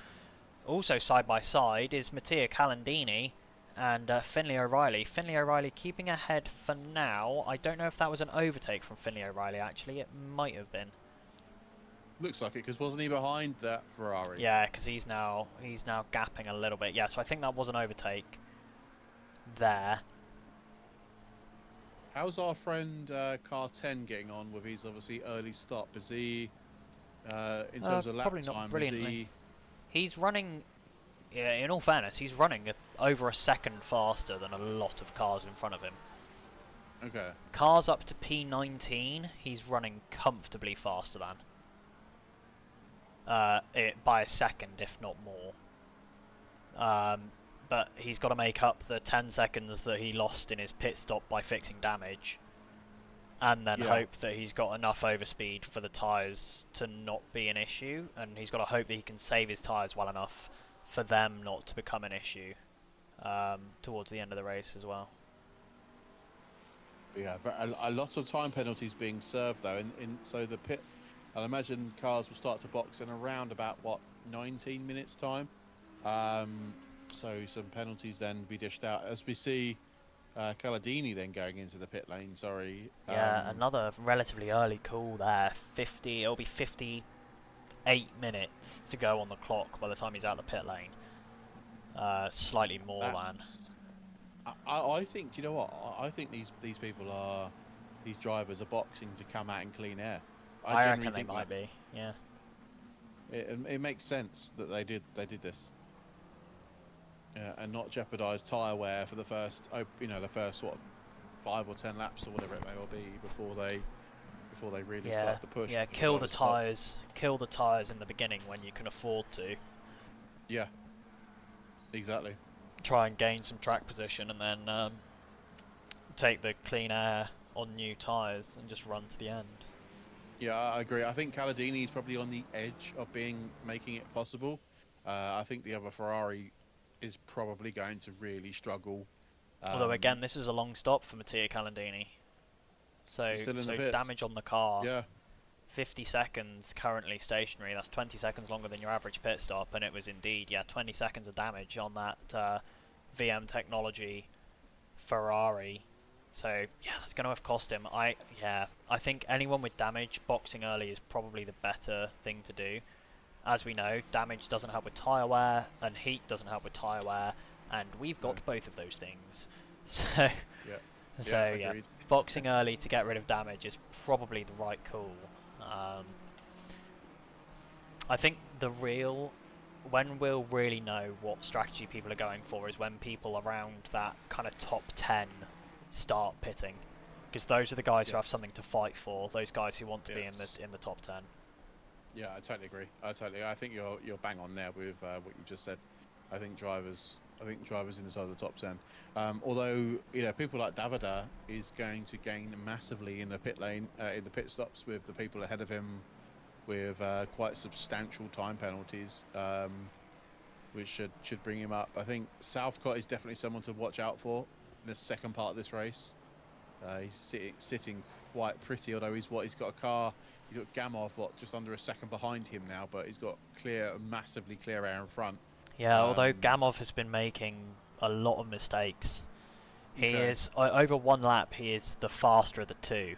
Also side by side is Mattia Calandini and Finlay O'Reilly. Finlay O'Reilly keeping ahead for now. I don't know if that was an overtake from Finlay O'Reilly, actually. It might have been. Looks like it, because wasn't he behind that Ferrari? Yeah, because he's now gapping a little bit. Yeah, so I think that was an overtake there. How's our friend Car 10 getting on with his obviously early stop? Is he, in terms of lap probably time, not brilliantly. is He's running, yeah, in all fairness, he's running over a second faster than a lot of cars in front of him. Okay. Cars up to P19, he's running comfortably faster than. By a second, if not more. But he's got to make up the 10 seconds that he lost in his pit stop by fixing damage, and then hope that he's got enough overspeed for the tyres to not be an issue, and he's got to hope that he can save his tyres well enough for them not to become an issue towards the end of the race as well. Yeah, a lot of time penalties being served though, so the pit, I'll imagine cars will start to box in around about, 19 minutes time. So some penalties then be dished out as we see Caladini then going into the pit lane. Yeah, another relatively early call there. It'll be 58 minutes to go on the clock by the time he's out the pit lane. Slightly more than. I think, you know what? I think these drivers are boxing to come out in clean air. I reckon they might be. Yeah. It makes sense that they did this. And not jeopardise tyre wear for the first, the first 5 or 10 laps or whatever it may well be before they really start the push. Yeah, kill the tyres in the beginning when you can afford to. Yeah, exactly. Try and gain some track position, and then take the clean air on new tyres and just run to the end. Yeah, I agree. I think Caladini is probably on the edge of making it possible. I think the other Ferrari is probably going to really struggle. Although again, this is a long stop for Mattia Calandini. So damage on the car. Yeah. 50 seconds currently stationary. That's 20 seconds longer than your average pit stop, and it was indeed, yeah, 20 seconds of damage on that VM technology Ferrari. So yeah, that's going to have cost him. I think anyone with damage, boxing early is probably the better thing to do. As we know, damage doesn't help with tyre wear, and heat doesn't help with tyre wear, and we've got both of those things. So yeah, boxing early to get rid of damage is probably the right call. I think when we'll really know what strategy people are going for is when people around that kind of top 10 start pitting, because those are the guys who have something to fight for. Those guys who want to be in the top 10. Yeah, I totally agree. I think you're bang on there with what you just said. I think drivers inside the top 10. Although people like Davida is going to gain massively in the pit lane, in the pit stops, with the people ahead of him with quite substantial time penalties, which should bring him up. I think Southcott is definitely someone to watch out for in the second part of this race. He's sitting quite pretty, although he's got a car. He's got Gamov just under a second behind him now, but he's got massively clear air in front. Yeah, although Gamov has been making a lot of mistakes. He is over one lap. He is the faster of the two,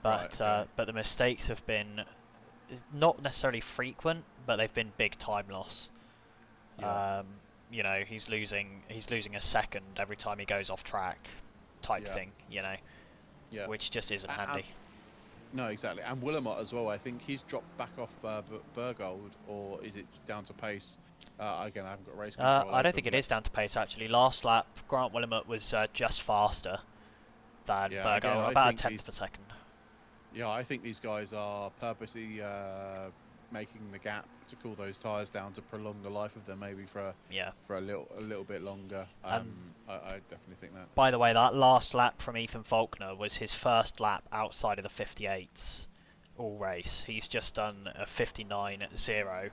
but but the mistakes have been not necessarily frequent, but they've been big time loss. Yeah. He's losing a second every time he goes off track, type thing. Which just isn't handy. No, exactly. And Willamette as well. I think he's dropped back off Bergold, or is it down to pace? Again, I haven't got race control. I don't think it is down to pace, actually. Last lap, Grant Willamette was just faster than Bergold, about a tenth of a second. Yeah, I think these guys are purposely making the gap to cool those tyres down to prolong the life of them, maybe for a little bit longer. I definitely think that. By the way, that last lap from Ethan Faulkner was his first lap outside of the 58s all race. He's just done a 59.0.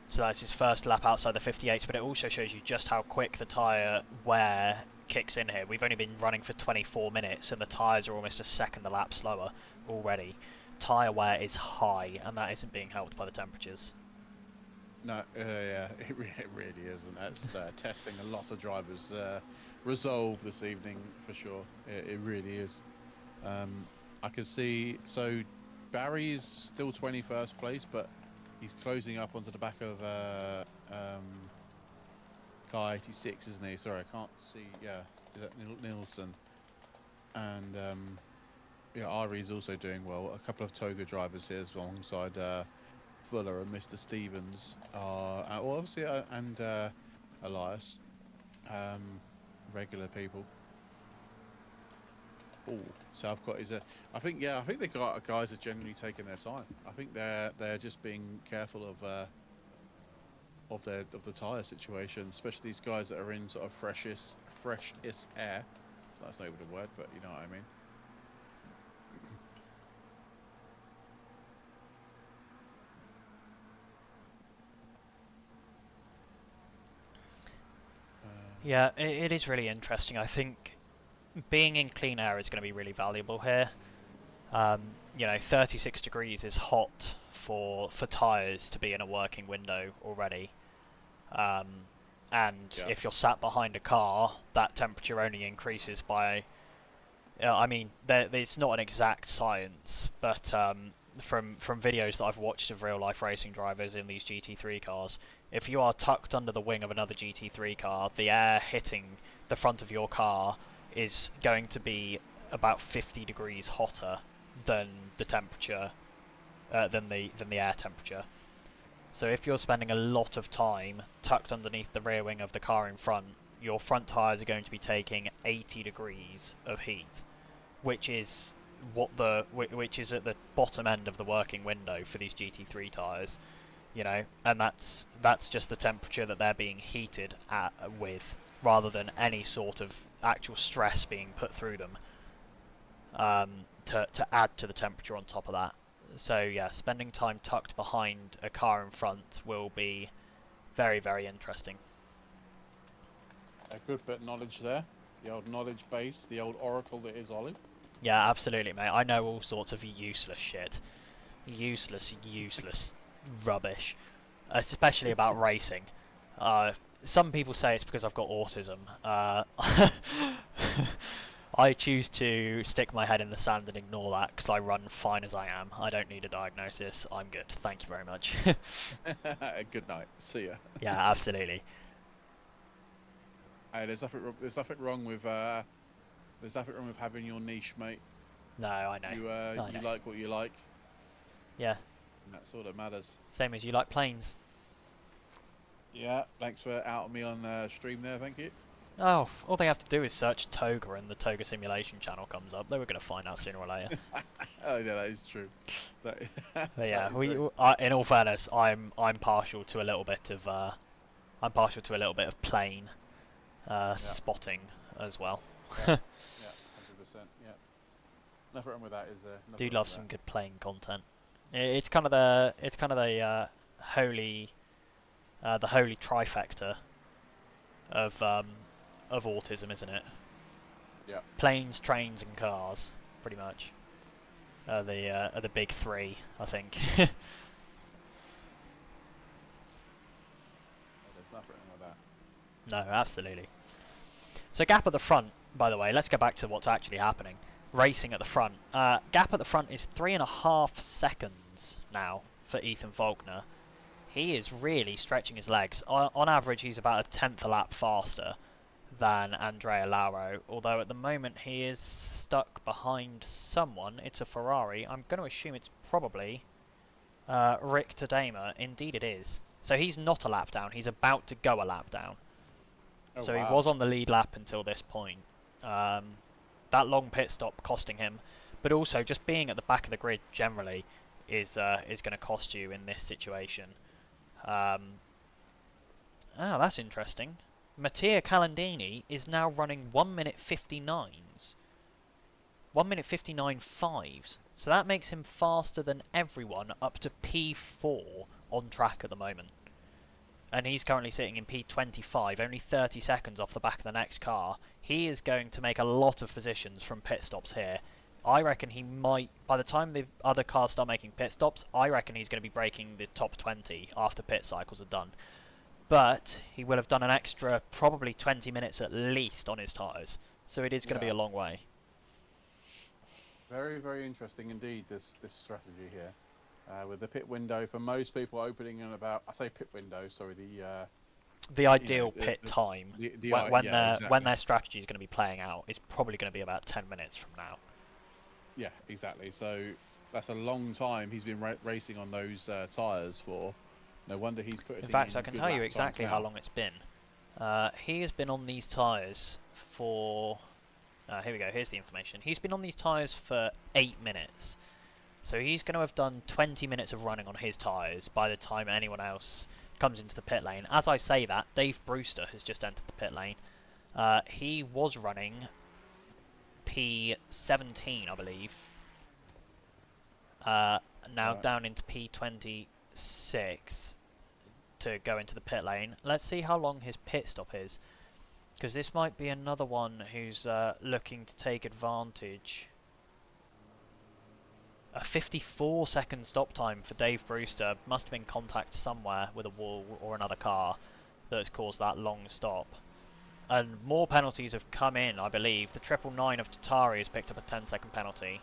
So that's his first lap outside the 58s, but it also shows you just how quick the tyre wear kicks in here. We've only been running for 24 minutes and the tyres are almost a second a lap slower already. Tyre wear is high, and that isn't being helped by the temperatures. No, it really is, and that's testing a lot of drivers' resolve this evening for sure. It really is. I can see, so Barry's still 21st place, but he's closing up onto the back of car 86, isn't he? Sorry, I can't see. Yeah, is that Nielsen? And Ari's also doing well. A couple of Toga drivers here alongside Fuller and Mr. Stevens are obviously and Elias, regular people. Oh, Southcott is I think the guys are generally taking their time. I think they're just being careful of the tyre situation, especially these guys that are in sort of freshest air. So that's not even a word, but you know what I mean. Yeah, it is really interesting. I think being in clean air is going to be really valuable here. 36 degrees is hot for tyres to be in a working window already. If you're sat behind a car, that temperature only increases by... it's not an exact science, but from videos that I've watched of real-life racing drivers in these GT3 cars, if you are tucked under the wing of another GT3 car, the air hitting the front of your car is going to be about 50 degrees hotter than the temperature, than the air temperature. So if you're spending a lot of time tucked underneath the rear wing of the car in front, your front tyres are going to be taking 80 degrees of heat, which is which is at the bottom end of the working window for these GT3 tyres, and that's just the temperature that they're being heated with, rather than any sort of actual stress being put through them to add to the temperature on top of that. So yeah, spending time tucked behind a car in front will be very, very interesting. A good bit of knowledge there. The old knowledge base, the old oracle that is Ollie. Yeah, absolutely, mate. I know all sorts of useless shit. Useless rubbish. Especially about racing. Some people say it's because I've got autism. I choose to stick my head in the sand and ignore that because I run fine as I am. I don't need a diagnosis. I'm good. Thank you very much. Good night. See ya. Yeah, absolutely. Hey, there's nothing wrong with having your niche, mate. No, I know. You I you know. like what you like. Yeah. And that's all that matters. Same as you like planes. Yeah. Thanks for outing me on stream there. Thank you. Oh, all they have to do is search TOGA and the TOGA simulation channel comes up. They were going to find out sooner or later. Oh yeah, that is true. But yeah, in all fairness, I'm partial to a little bit of plane spotting as well. Yeah, 100%. Yeah. Nothing wrong with that, is there? Do love some good plane content. It's kind of the holy trifecta of autism, isn't it? Yeah. Planes, trains, and cars, pretty much, are the big three, I think. There's nothing wrong with that. No, absolutely. So gap at the front, by the way, let's go back to what's actually happening. Racing at the front. Gap at the front is 3.5 seconds now for Ethan Faulkner. He is really stretching his legs. On average, he's about a tenth a lap faster than Andrea Lauro, although at the moment he is stuck behind someone. It's a Ferrari. I'm going to assume it's probably Rick Tadema. Indeed it is. So he's not a lap down. He's about to go a lap down. Oh, so wow. he was on the lead lap until this point. That long pit stop costing him, but also just being at the back of the grid generally is going to cost you in this situation. That's interesting. Mattia Calandini is now running 1 minute 59s. 1 minute 59.5s. So that makes him faster than everyone up to P4 on track at the moment. And he's currently sitting in P25, only 30 seconds off the back of the next car. He is going to make a lot of positions from pit stops here. I reckon he might, by the time the other cars start making pit stops, I reckon he's going to be breaking the top 20 after pit cycles are done. But he will have done an extra probably 20 minutes at least on his tyres. So it is going to be a long way. Very, very interesting indeed, this strategy here. With the pit window for most people opening in about, I say pit window, sorry, the ideal pit time exactly. when their strategy is going to be playing out is probably going to be about 10 minutes from now. Yeah, exactly. So that's a long time he's been racing on those tyres for. No wonder he's put it in. In fact, I can tell you exactly how long it's been. He has been on these tyres for... here we go, here's the information. He's been on these tyres for 8 minutes. So he's going to have done 20 minutes of running on his tyres by the time anyone else comes into the pit lane. As I say that, Dave Brewster has just entered the pit lane. He was running P17, I believe. Now down into P26 to go into the pit lane. Let's see how long his pit stop is, because this might be another one who's looking to take advantage. A 54-second stop time for Dave Brewster. Must have been contact somewhere with a wall or another car that has caused that long stop. And more penalties have come in, I believe. The 999 of Tatari has picked up a 10-second penalty.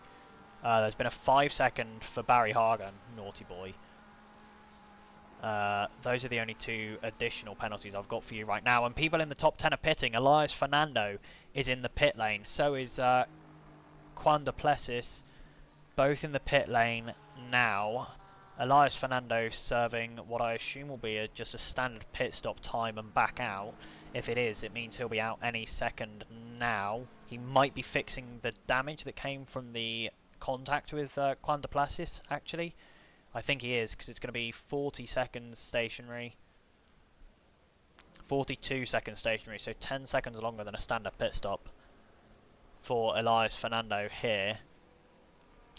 There's been a 5-second for Barry Hagen, naughty boy. Those are the only 2 additional penalties I've got for you right now. And people in the top 10 are pitting. Elias Fernando is in the pit lane. So is Juan de Plessis. Both in the pit lane now. Elias Fernando serving what I assume will be just a standard pit stop time and back out. If it is, it means he'll be out any second now. He might be fixing the damage that came from the contact with Juan de Plessis, actually. I think he is, because it's going to be 40 seconds stationary. 42 seconds stationary, so 10 seconds longer than a standard pit stop for Elias Fernando here.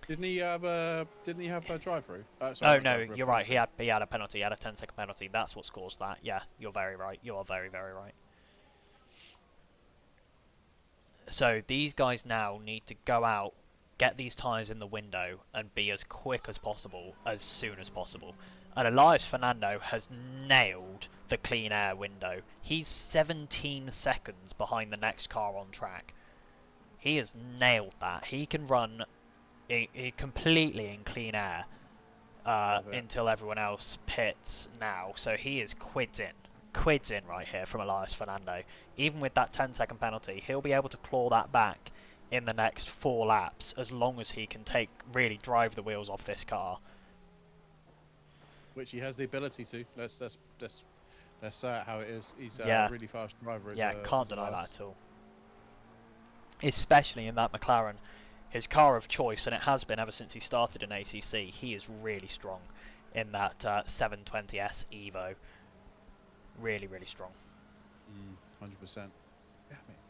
Didn't he have a drive-through? Oh no, you're right. He had a penalty. He had a 10-second penalty. That's what's caused that. Yeah, you're very right. You are very, very right. So these guys now need to go out get these tyres in the window and be as quick as possible, as soon as possible. And Elias Fernando has nailed the clean air window. He's 17 seconds behind the next car on track. He has nailed that. He can run completely in clean air until everyone else pits now. So he is quids in right here from Elias Fernando. Even with that 10-second penalty, he'll be able to claw that back in the next 4 laps, as long as he can really drive the wheels off this car. Which he has the ability to. Let's say it how it is. He's a really fast driver. Yeah, can't deny that at all. Especially in that McLaren, his car of choice, and it has been ever since he started in ACC. He is really strong in that 720S Evo. Really, really strong. 100%. Damn it!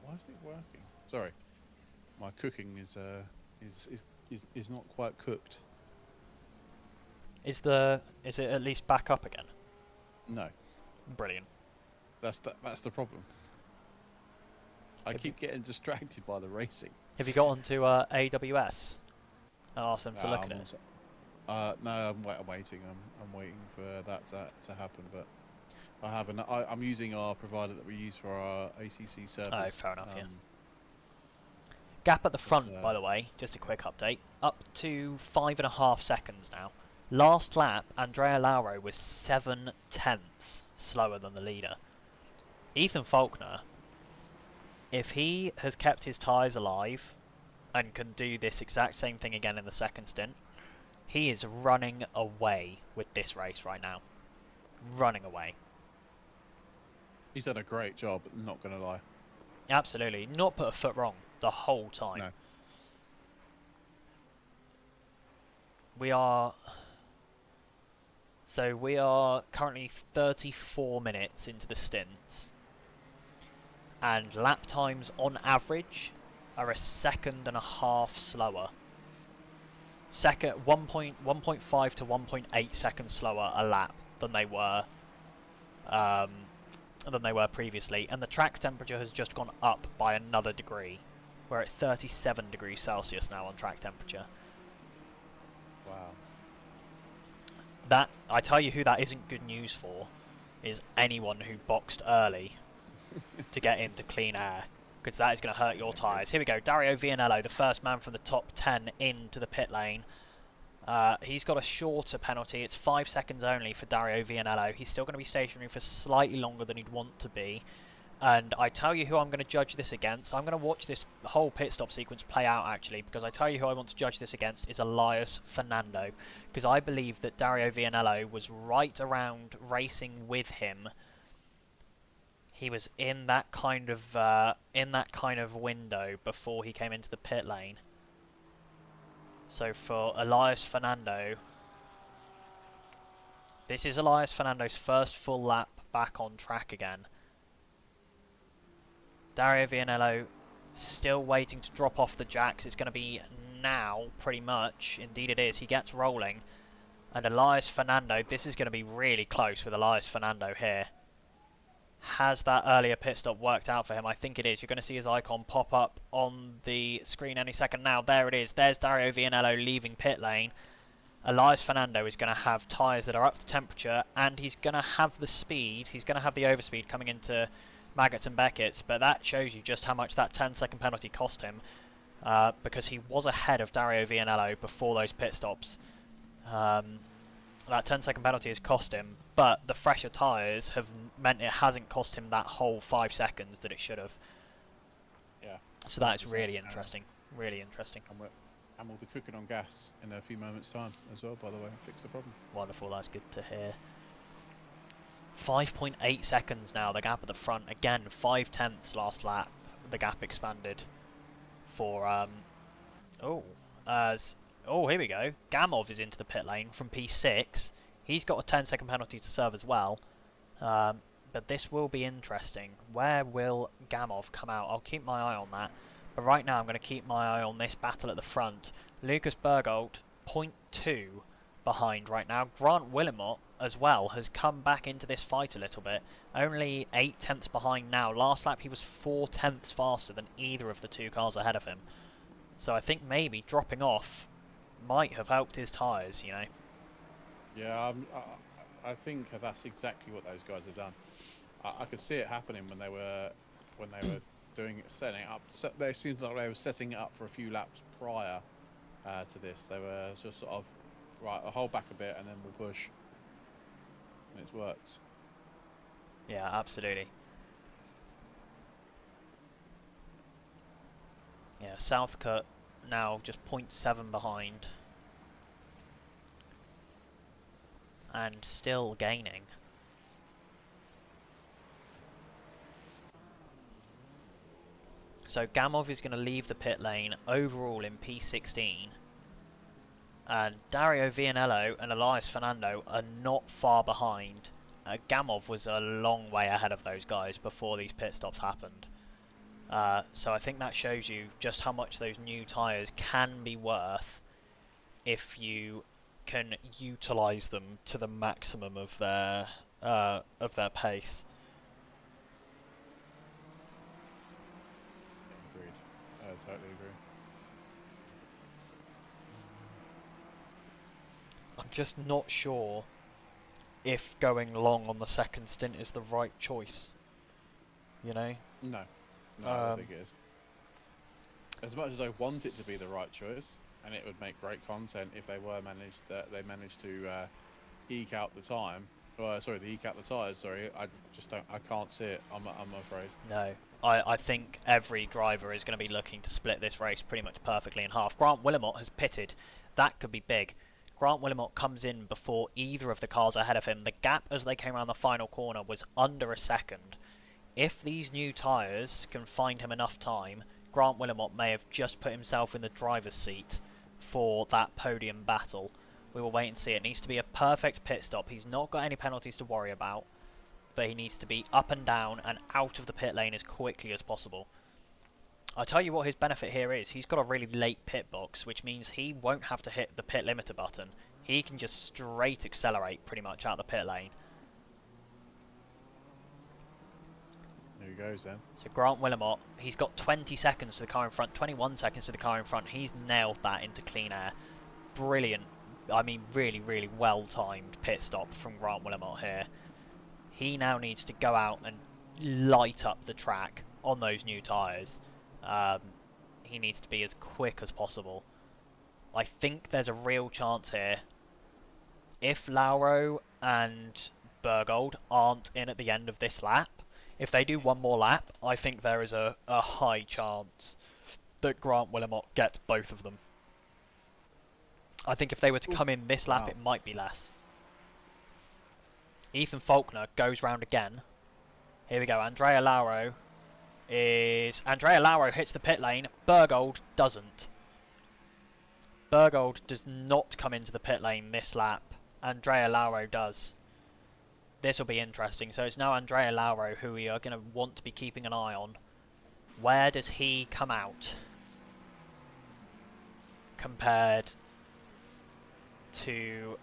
Why isn't it working? Sorry, my cooking is not quite cooked. Is it at least back up again? No. Brilliant. That's the problem. I keep getting distracted by the racing. Have you got onto AWS and asked them to look at it? No, I'm waiting. I'm waiting for that to happen, but I haven't. I'm using our provider that we use for our ACC service. Oh, fair enough. Yeah. Gap at the front, by the way. Just a quick update. Up to 5.5 seconds now. Last lap, Andrea Lauro was 7/10 slower than the leader. Ethan Faulkner, if he has kept his tyres alive and can do this exact same thing again in the second stint, he is running away with this race right now. Running away. He's done a great job, not going to lie. Absolutely. Not put a foot wrong the whole time. No. We are currently 34 minutes into the stints, and lap times on average are a second and a half slower. 1.5 to 1.8 seconds slower a lap than they were previously, and the track temperature has just gone up by another degree. We're at 37 degrees Celsius now on track temperature. Wow. That, I tell you who that isn't good news for, is anyone who boxed early to get into clean air, because that is going to hurt your tyres. Here we go, Dario Vianello, the first man from the top 10 into the pit lane. He's got a shorter penalty. It's 5 seconds only for Dario Vianello. He's still going to be stationary for slightly longer than he'd want to be. And I tell you who I'm going to judge this against. I'm going to watch this whole pit stop sequence play out, actually, because I tell you who I want to judge this against is Elias Fernando, because I believe that Dario Vianello was right around racing with him. He was in that kind of window before he came into the pit lane. So for Elias Fernando, this is Elias Fernando's first full lap back on track again. Dario Vianello still waiting to drop off the jacks. It's going to be now, pretty much. Indeed it is. He gets rolling. And Elias Fernando, this is going to be really close with Elias Fernando here. Has that earlier pit stop worked out for him? I think it is. You're going to see his icon pop up on the screen any second now. There it is. There's Dario Vianello leaving pit lane. Elias Fernando is going to have tyres that are up to temperature, and he's going to have the speed. He's going to have the overspeed coming into Maggots and Beckett's, but that shows you just how much that 10-second penalty cost him, because he was ahead of Dario Vianello before those pit stops. That 10-second penalty has cost him, but the fresher tyres have meant it hasn't cost him that whole 5 seconds that it should have. Yeah. So that is really interesting. Really interesting. And we'll be cooking on gas in a few moments' time as well, by the way. Fix the problem. Wonderful, that's good to hear. 5.8 seconds now, the gap at the front. Again, 5/10 last lap. The gap expanded for... here we go. Gamov is into the pit lane from P6. He's got a 10-second penalty to serve as well. But this will be interesting. Where will Gamov come out? I'll keep my eye on that. But right now I'm going to keep my eye on this battle at the front. Lucas Bergold, 0.2 behind right now. Grant Willimot as well has come back into this fight a little bit. Only 0.8 behind now. Last lap he was 0.4 faster than either of the two cars ahead of him. So I think maybe dropping off might have helped his tyres, you know. Yeah, I think that's exactly what those guys have done. I could see it happening when they were setting it up. They seemed like they were setting it up for a few laps prior to this. They were just sort of right. I'll hold back a bit and then we'll push. And it's worked. Yeah, absolutely. Yeah, Southcote now just 0.7 behind. And still gaining. So Gamov is going to leave the pit lane overall in P16. And Dario Vianello and Elias Fernando are not far behind. Gamov was a long way ahead of those guys before these pit stops happened. So I think that shows you just how much those new tyres can be worth if you can utilise them to the maximum of their pace. Agreed. I totally agree. I'm just not sure if going long on the second stint is the right choice. You know? No, I don't think it is. As much as I want it to be the right choice, and it would make great content if they managed to eke out the time. Eke out the tyres. Sorry, I can't see it. I'm afraid. No, I think every driver is going to be looking to split this race pretty much perfectly in half. Grant Willemot has pitted. That could be big. Grant Willemot comes in before either of the cars ahead of him. The gap as they came around the final corner was under a second. If these new tyres can find him enough time, Grant Willemot may have just put himself in the driver's seat for that podium battle. We will wait and see. It needs to be a perfect pit stop. He's not got any penalties to worry about, but he needs to be up and down and out of the pit lane as quickly as possible. I'll tell you what his benefit here is. He's got a really late pit box, which means he won't have to hit the pit limiter button. He can just straight accelerate pretty much out the pit lane. There he goes then. So Grant Willemot, he's got 20 seconds to the car in front, 21 seconds to the car in front. He's nailed that into clean air. Brilliant. I mean, really, really well-timed pit stop from Grant Willemot here. He now needs to go out and light up the track on those new tyres. He needs to be as quick as possible. I think there's a real chance here. If Lauro and Bergold aren't in at the end of this lap, if they do one more lap, I think there is a high chance that Grant Willemot gets both of them. I think if they were to come in this lap, it might be less. Ethan Faulkner goes round again. Here we go. Andrea Lauro hits the pit lane. Bergold doesn't. Bergold does not come into the pit lane this lap. Andrea Lauro does. This will be interesting. So it's now Andrea Lauro who we are going to want to be keeping an eye on. Where does he come out compared to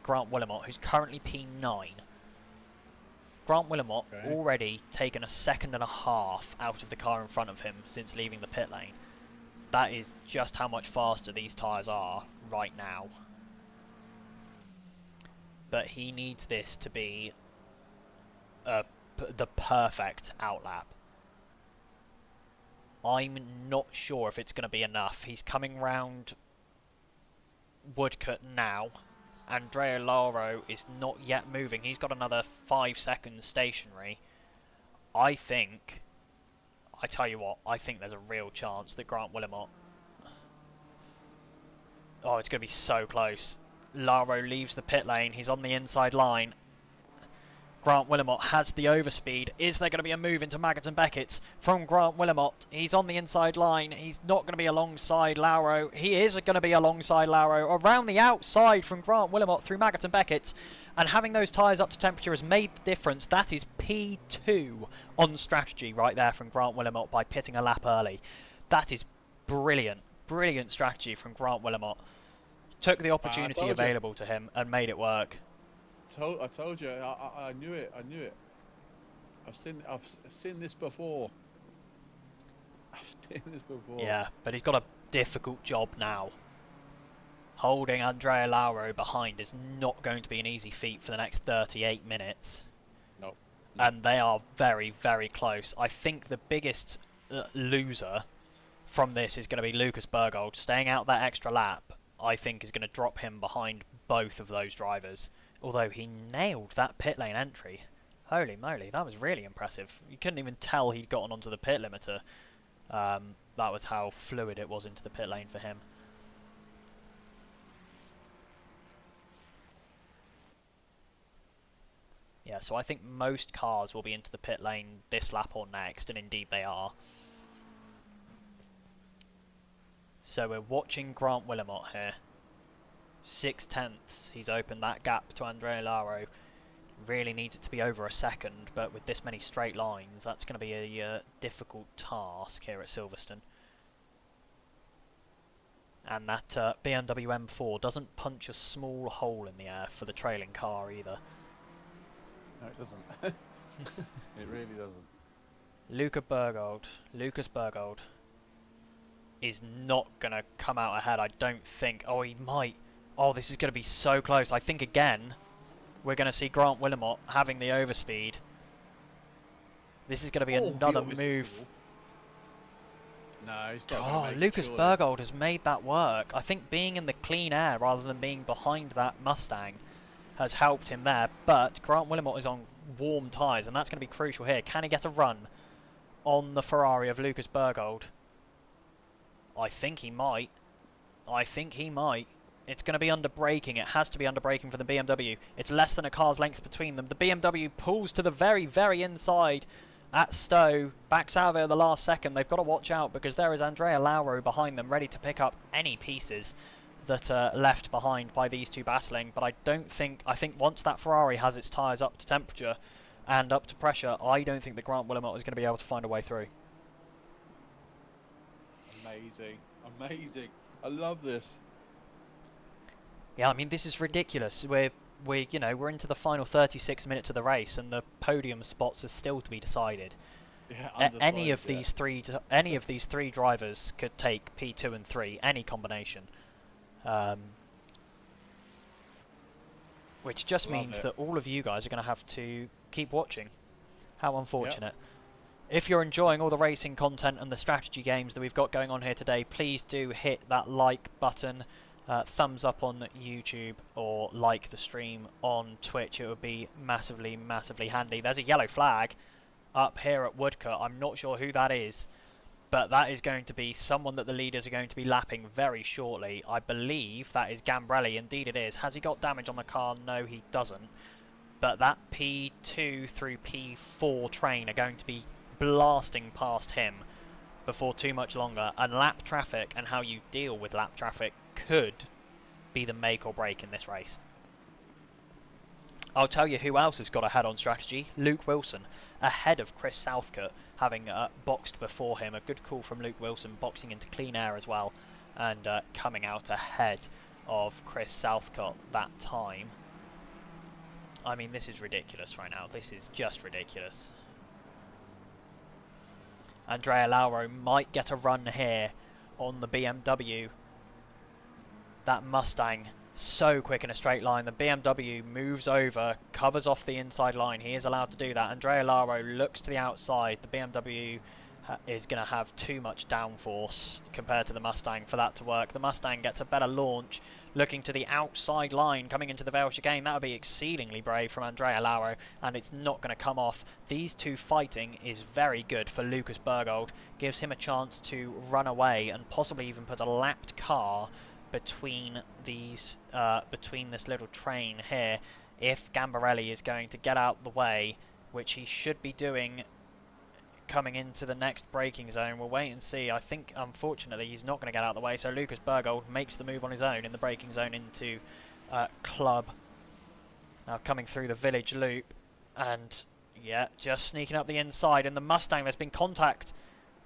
Grant Willemot, who's currently P9. Grant Willemot already taken a second and a half out of the car in front of him since leaving the pit lane. That is just how much faster these tyres are right now. But he needs this to be the perfect outlap. I'm not sure if it's going to be enough. He's coming round Woodcote now. Andrea Lauro is not yet moving. He's got another 5 seconds stationary. I tell you what, I think there's a real chance that Grant Willemot... Oh, it's going to be so close. Lauro leaves the pit lane. He's on the inside line. Grant Willemot has the overspeed. Is there going to be a move into Maggott and Beckett's from Grant Willemot? He's on the inside line. He's not going to be alongside Lauro. He is going to be alongside Lauro. Around the outside from Grant Willemot through Maggott and Beckett's. And having those tyres up to temperature has made the difference. That is P2 on strategy right there from Grant Willemot by pitting a lap early. That is brilliant. Brilliant strategy from Grant Willemot. Took the opportunity available to him and made it work. I told you. I knew it. I knew it. I've seen this before. I've seen this before. Yeah, but he's got a difficult job now. Holding Andrea Lauro behind is not going to be an easy feat for the next 38 minutes. Nope. And they are very, very close. I think the biggest loser from this is going to be Lucas Bergold. Staying out that extra lap, I think, is going to drop him behind both of those drivers. Although he nailed that pit lane entry. Holy moly, that was really impressive. You couldn't even tell he'd gotten onto the pit limiter. That was how fluid it was into the pit lane for him. Yeah, so I think most cars will be into the pit lane this lap or next, and indeed they are. So we're watching Grant Willamot here. 6/10. He's opened that gap to Andrea Lauro. Really needs it to be over a second, but with this many straight lines, that's going to be a difficult task here at Silverstone. And that BMW M4 doesn't punch a small hole in the air for the trailing car either. No, it doesn't. It really doesn't. Lucas Bergold is not going to come out ahead, I don't think. Oh, he might. Oh, this is going to be so close. I think again, we're going to see Grant Willamot having the overspeed. This is going to be another move. No, he's not. Oh, Lucas Bergold has made that work. I think being in the clean air rather than being behind that Mustang has helped him there, but Grant Willamot is on warm tyres, and that's going to be crucial here. Can he get a run on the Ferrari of Lucas Bergold? I think he might. It's going to be under braking. It has to be under braking for the BMW. It's less than a car's length between them. The BMW pulls to the very, very inside at Stowe. Backs out of it at the last second. They've got to watch out because there is Andrea Lauro behind them, ready to pick up any pieces that are left behind by these two battling. But I think once that Ferrari has its tyres up to temperature and up to pressure, I don't think that Grant Willamot is going to be able to find a way through. Amazing. I love this. Yeah, I mean, this is ridiculous. We're into the final 36 minutes of the race, and the podium spots are still to be decided. Yeah, any of these three drivers could take P2 and 3, any combination. Which just means that all of you guys are going to have to keep watching. How unfortunate. Yep. If you're enjoying all the racing content and the strategy games that we've got going on here today, please do hit that like button, thumbs up on YouTube, or like the stream on Twitch. It would be massively, massively handy. There's a yellow flag up here at Woodcote. I'm not sure who that is, but that is going to be someone that the leaders are going to be lapping very shortly. I believe that is Gambrelli. Indeed it is. Has he got damage on the car? No, he doesn't. But that P2 through P4 train are going to be blasting past him before too much longer. And lap traffic and how you deal with lap traffic could be the make or break in this race. I'll tell you who else has got ahead on strategy. Luke Wilson, ahead of Chris Southcott, having boxed before him. A good call from Luke Wilson, boxing into clean air as well, and coming out ahead of Chris Southcott that time. I mean, this is ridiculous right now. This is just ridiculous. Andrea Lauro might get a run here on the BMW. That Mustang, so quick in a straight line. The BMW moves over, covers off the inside line. He is allowed to do that. Andrea Lauro looks to the outside. The BMW is going to have too much downforce compared to the Mustang for that to work. The Mustang gets a better launch, looking to the outside line, coming into the Vale chicane. That would be exceedingly brave from Andrea Lauro, and it's not going to come off. These two fighting is very good for Lucas Bergold. Gives him a chance to run away and possibly even put a lapped car between these, between this little train here, if Gambarelli is going to get out the way, which he should be doing coming into the next braking zone. We'll wait and see. I think, unfortunately, he's not going to get out of the way, so Lucas Bergold makes the move on his own in the braking zone into Club. Now coming through the village loop, and yeah, just sneaking up the inside, and the Mustang, there's been contact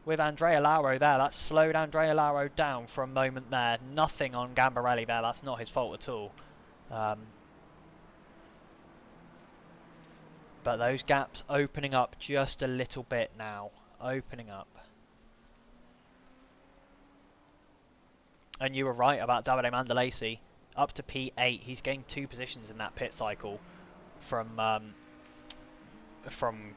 with Andrea Lauro there. That slowed Andrea Lauro down for a moment there. Nothing on Gambarelli there. That's not his fault at all. But those gaps opening up just a little bit now. Opening up. And you were right about Davide Mandalesi. Up to P8, he's gained 2 positions in that pit cycle from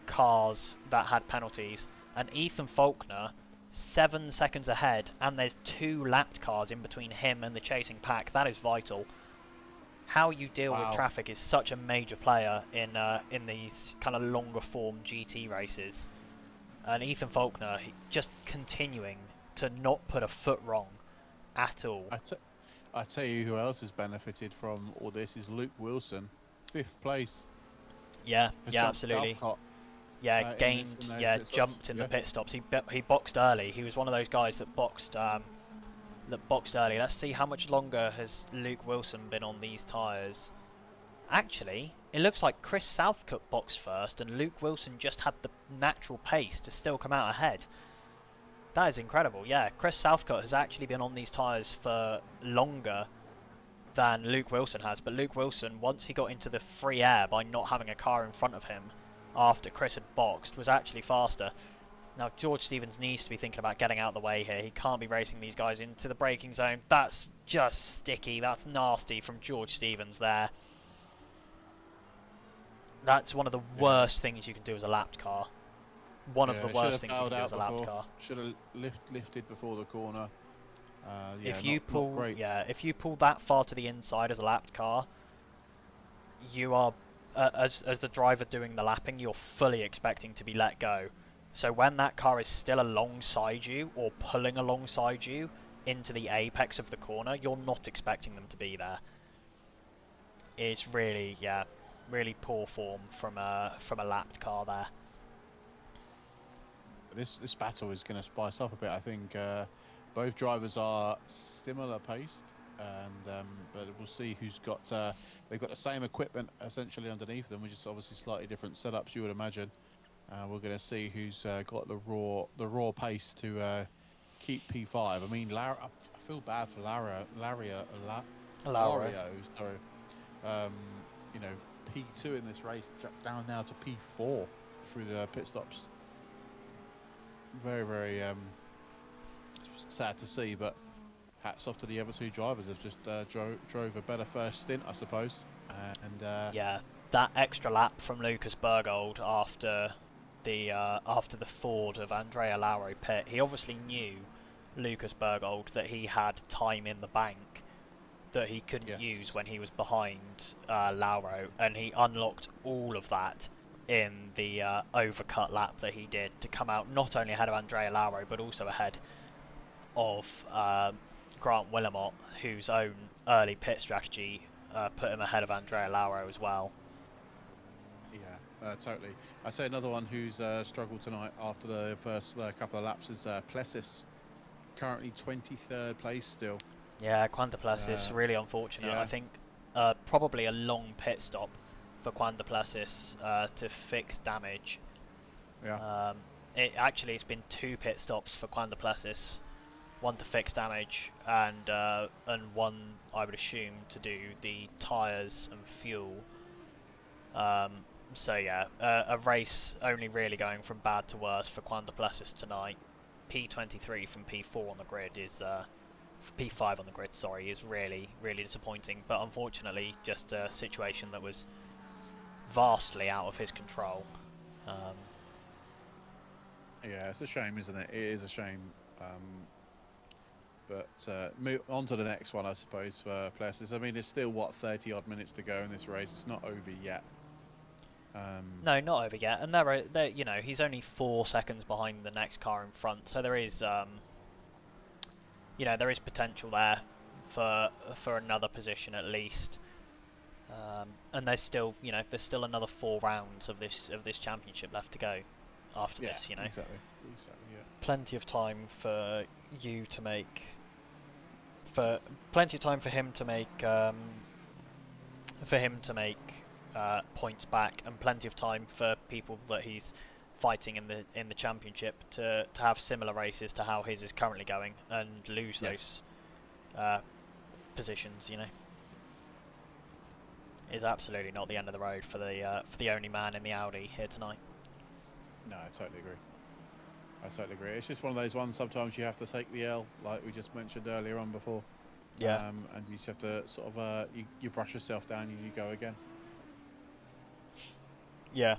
cars that had penalties. And Ethan Faulkner, 7 seconds ahead, and there's 2 lapped cars in between him and the chasing pack. That is vital. How you deal with traffic is such a major player in these kind of longer form GT races. And Ethan Faulkner just continuing to not put a foot wrong at all. I tell you who else has benefited from all this is Luke Wilson, 5th place. Yeah, absolutely. Yeah, jumped in the pit stops. He boxed early. He was one of those guys that boxed early. Let's see how much longer has Luke Wilson been on these tyres. Actually, it looks like Chris Southcutt boxed first, and Luke Wilson just had the natural pace to still come out ahead. That is incredible. Yeah, Chris Southcutt has actually been on these tyres for longer than Luke Wilson has, but Luke Wilson, once he got into the free air by not having a car in front of him after Chris had boxed, was actually faster. Now, George Stevens needs to be thinking about getting out of the way here. He can't be racing these guys into the braking zone. That's just sticky. That's nasty from George Stevens there. That's one of the worst things you can do as a lapped car. One of the worst things you can do as a lapped car. Should have lifted before the corner. If you pull that far to the inside as a lapped car, you are, as the driver doing the lapping, you're fully expecting to be let go. So when that car is still alongside you or pulling alongside you into the apex of the corner, you're not expecting them to be there. It's really, really poor form from a lapped car there. This battle is going to spice up a bit. I think both drivers are similar paced, and but we'll see who's got. They've got the same equipment essentially underneath them, which is obviously slightly different setups, you would imagine. We're going to see who's got the raw pace to keep P5. I mean, I feel bad for Lario. Sorry. You know, P2 in this race, down now to P4 through the pit stops. Very, very sad to see, but hats off to the other 2 drivers. Have just drove a better first stint, I suppose. Yeah, that extra lap from Lucas Bergold after the Ford of Andrea Lauro pit. He obviously knew, Lucas Bergold, that he had time in the bank that he couldn't use when he was behind Lauro, and he unlocked all of that in the overcut lap that he did to come out not only ahead of Andrea Lauro but also ahead of Grant Willamot, whose own early pit strategy put him ahead of Andrea Lauro as well. Yeah, totally. I'd say another one who's struggled tonight after the first couple of laps is Plessis, currently 23rd place still. Yeah, Juan de Plessis, really unfortunate. I think probably a long pit stop for Juan de Plessis to fix damage. Yeah. It's been 2 pit stops for Juan de Plessis, one to fix damage and one, I would assume, to do the tyres and fuel. So yeah, a race only really going from bad to worse for Juan de Plessis tonight. P23 from P4 on the grid is P5 on the grid, sorry, is really, really disappointing. But unfortunately, just a situation that was vastly out of his control. Yeah, it's a shame, isn't it? It is a shame. But move on to the next one, I suppose, for Plessis. I mean, it's still, what, 30 odd minutes to go in this race. It's not over yet. No, not over yet. And they're, you know, he's only 4 seconds behind the next car in front, so there is, you know, there is potential there for another position at least. And there's still, you know, there's still another 4 rounds of this championship left to go after this. You know, exactly. Yeah. Plenty of time for you to make, plenty of time for him to make points back, and plenty of time for people that he's fighting in the championship to have similar races to how his is currently going and lose those positions. You know, is absolutely not the end of the road for the only man in the Audi here tonight. No, I totally agree. I totally agree. It's just one of those ones. Sometimes you have to take the L, like we just mentioned earlier on before. Yeah. And you just have to sort of you brush yourself down and you go again. Yeah.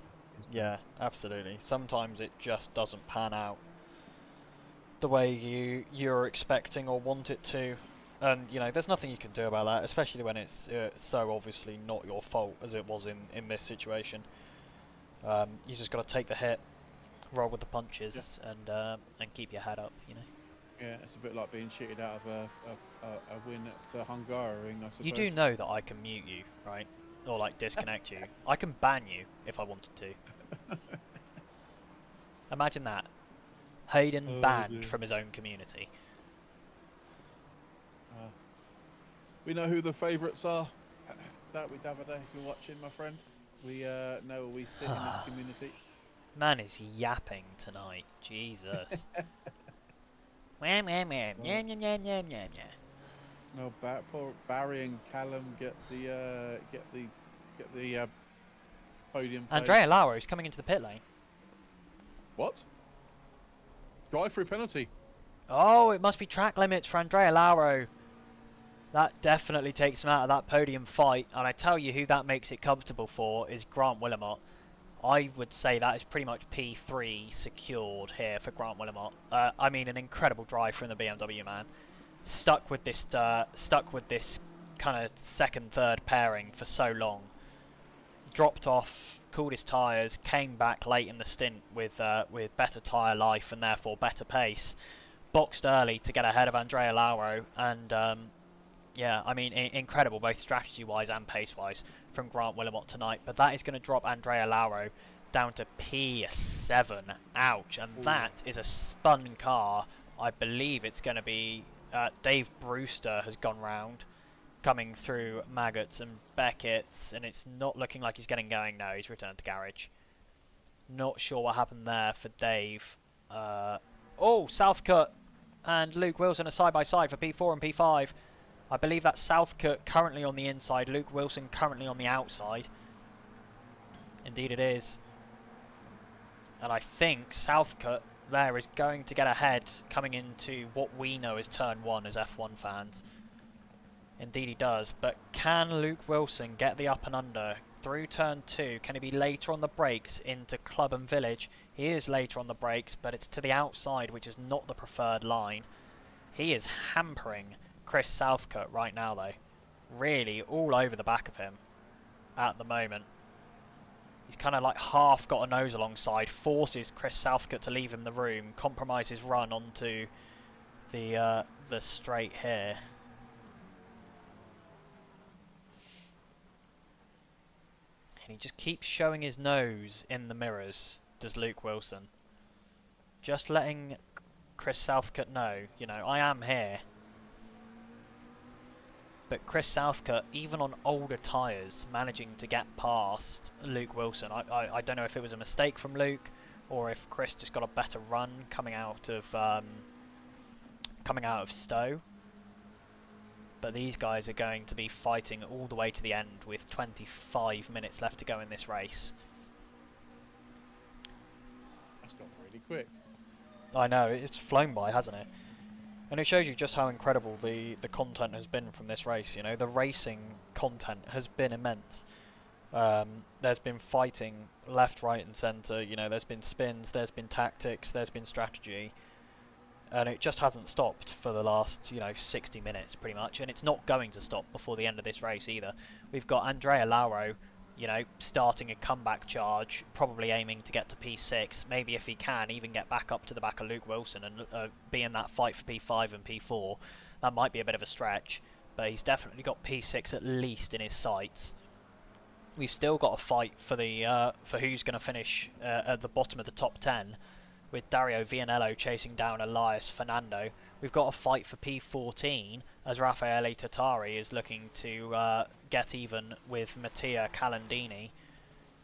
Yeah, absolutely. Sometimes it just doesn't pan out the way you're expecting or want it to, and you know there's nothing you can do about that, especially when it's so obviously not your fault as it was in this situation. You just got to take the hit, roll with the punches, and keep your head up. You know. Yeah, it's a bit like being cheated out of a win at Hungaroring, I suppose. You do know that I can mute you, right? Or like disconnect you. I can ban you if I wanted to. Imagine that. Hayden banned from his own community. We know who the favourites are. That we Davide, if you're watching, my friend. We know where we sit in this community. Man is yapping tonight. Jesus. Wham wham wham. Yam yam yam yam yam yam. No, poor Barry and Callum get the podium. Andrea Lauro is coming into the pit lane. What? Drive-through penalty. Oh, it must be track limits for Andrea Lauro. That definitely takes him out of that podium fight, and I tell you who that makes it comfortable for is Grant Willamot. I would say that is pretty much P3 secured here for Grant Willamot. I mean, an incredible drive from the BMW man. Stuck with this kind of second, third pairing for so long. Dropped off, cooled his tyres, came back late in the stint with better tyre life and therefore better pace. Boxed early to get ahead of Andrea Lauro, and yeah, I mean, incredible both strategy-wise and pace-wise from Grant Willamot tonight. But that is going to drop Andrea Lauro down to P7. Ouch. And that is a spun car. I believe it's going to be Dave Brewster has gone round, coming through Maggots and Beckett's, and it's not looking like he's getting going. No, he's returned to garage. Not sure what happened there for Dave. Oh, Southcutt and Luke Wilson are side-by-side for P4 and P5. I believe that's Southcutt currently on the inside, Luke Wilson currently on the outside. Indeed it is. And I think Southcutt there is going to get ahead coming into what we know as turn 1 as F1 fans. Indeed he does, but can Luke Wilson get the up and under through turn 2? Can he be later on the brakes into Club and Village? He is later on the brakes, but it's to the outside, which is not the preferred line. He is hampering Chris Southcutt right now though. Really all over the back of him at the moment. He's kind of like half got a nose alongside, forces Chris Southcutt to leave him the room, compromises run onto the straight here. And he just keeps showing his nose in the mirrors, does Luke Wilson. Just letting Chris Southcutt know, you know, I am here. But Chris Southcutt, even on older tyres, managing to get past Luke Wilson. I don't know if it was a mistake from Luke, or if Chris just got a better run coming out of Stowe. But these guys are going to be fighting all the way to the end with 25 minutes left to go in this race. That's gone really quick. I know, it's flown by, hasn't it? And it shows you just how incredible the content has been from this race. You know, the racing content has been immense. There's been fighting left, right and centre. You know, there's been spins, there's been tactics, there's been strategy. And it just hasn't stopped for the last, 60 minutes pretty much. And it's not going to stop before the end of this race either. We've got Andrea Lauro, starting a comeback charge, probably aiming to get to P6. Maybe if he can, even get back up to the back of Luke Wilson and be in that fight for P5 and P4. That might be a bit of a stretch, but he's definitely got P6 at least in his sights. We've still got a fight for the for who's going to finish at the bottom of the top 10, with Dario Vianello chasing down Elias Fernando. We've got a fight for P14 as Raffaele Tattari is looking to get even with Mattia Calandini.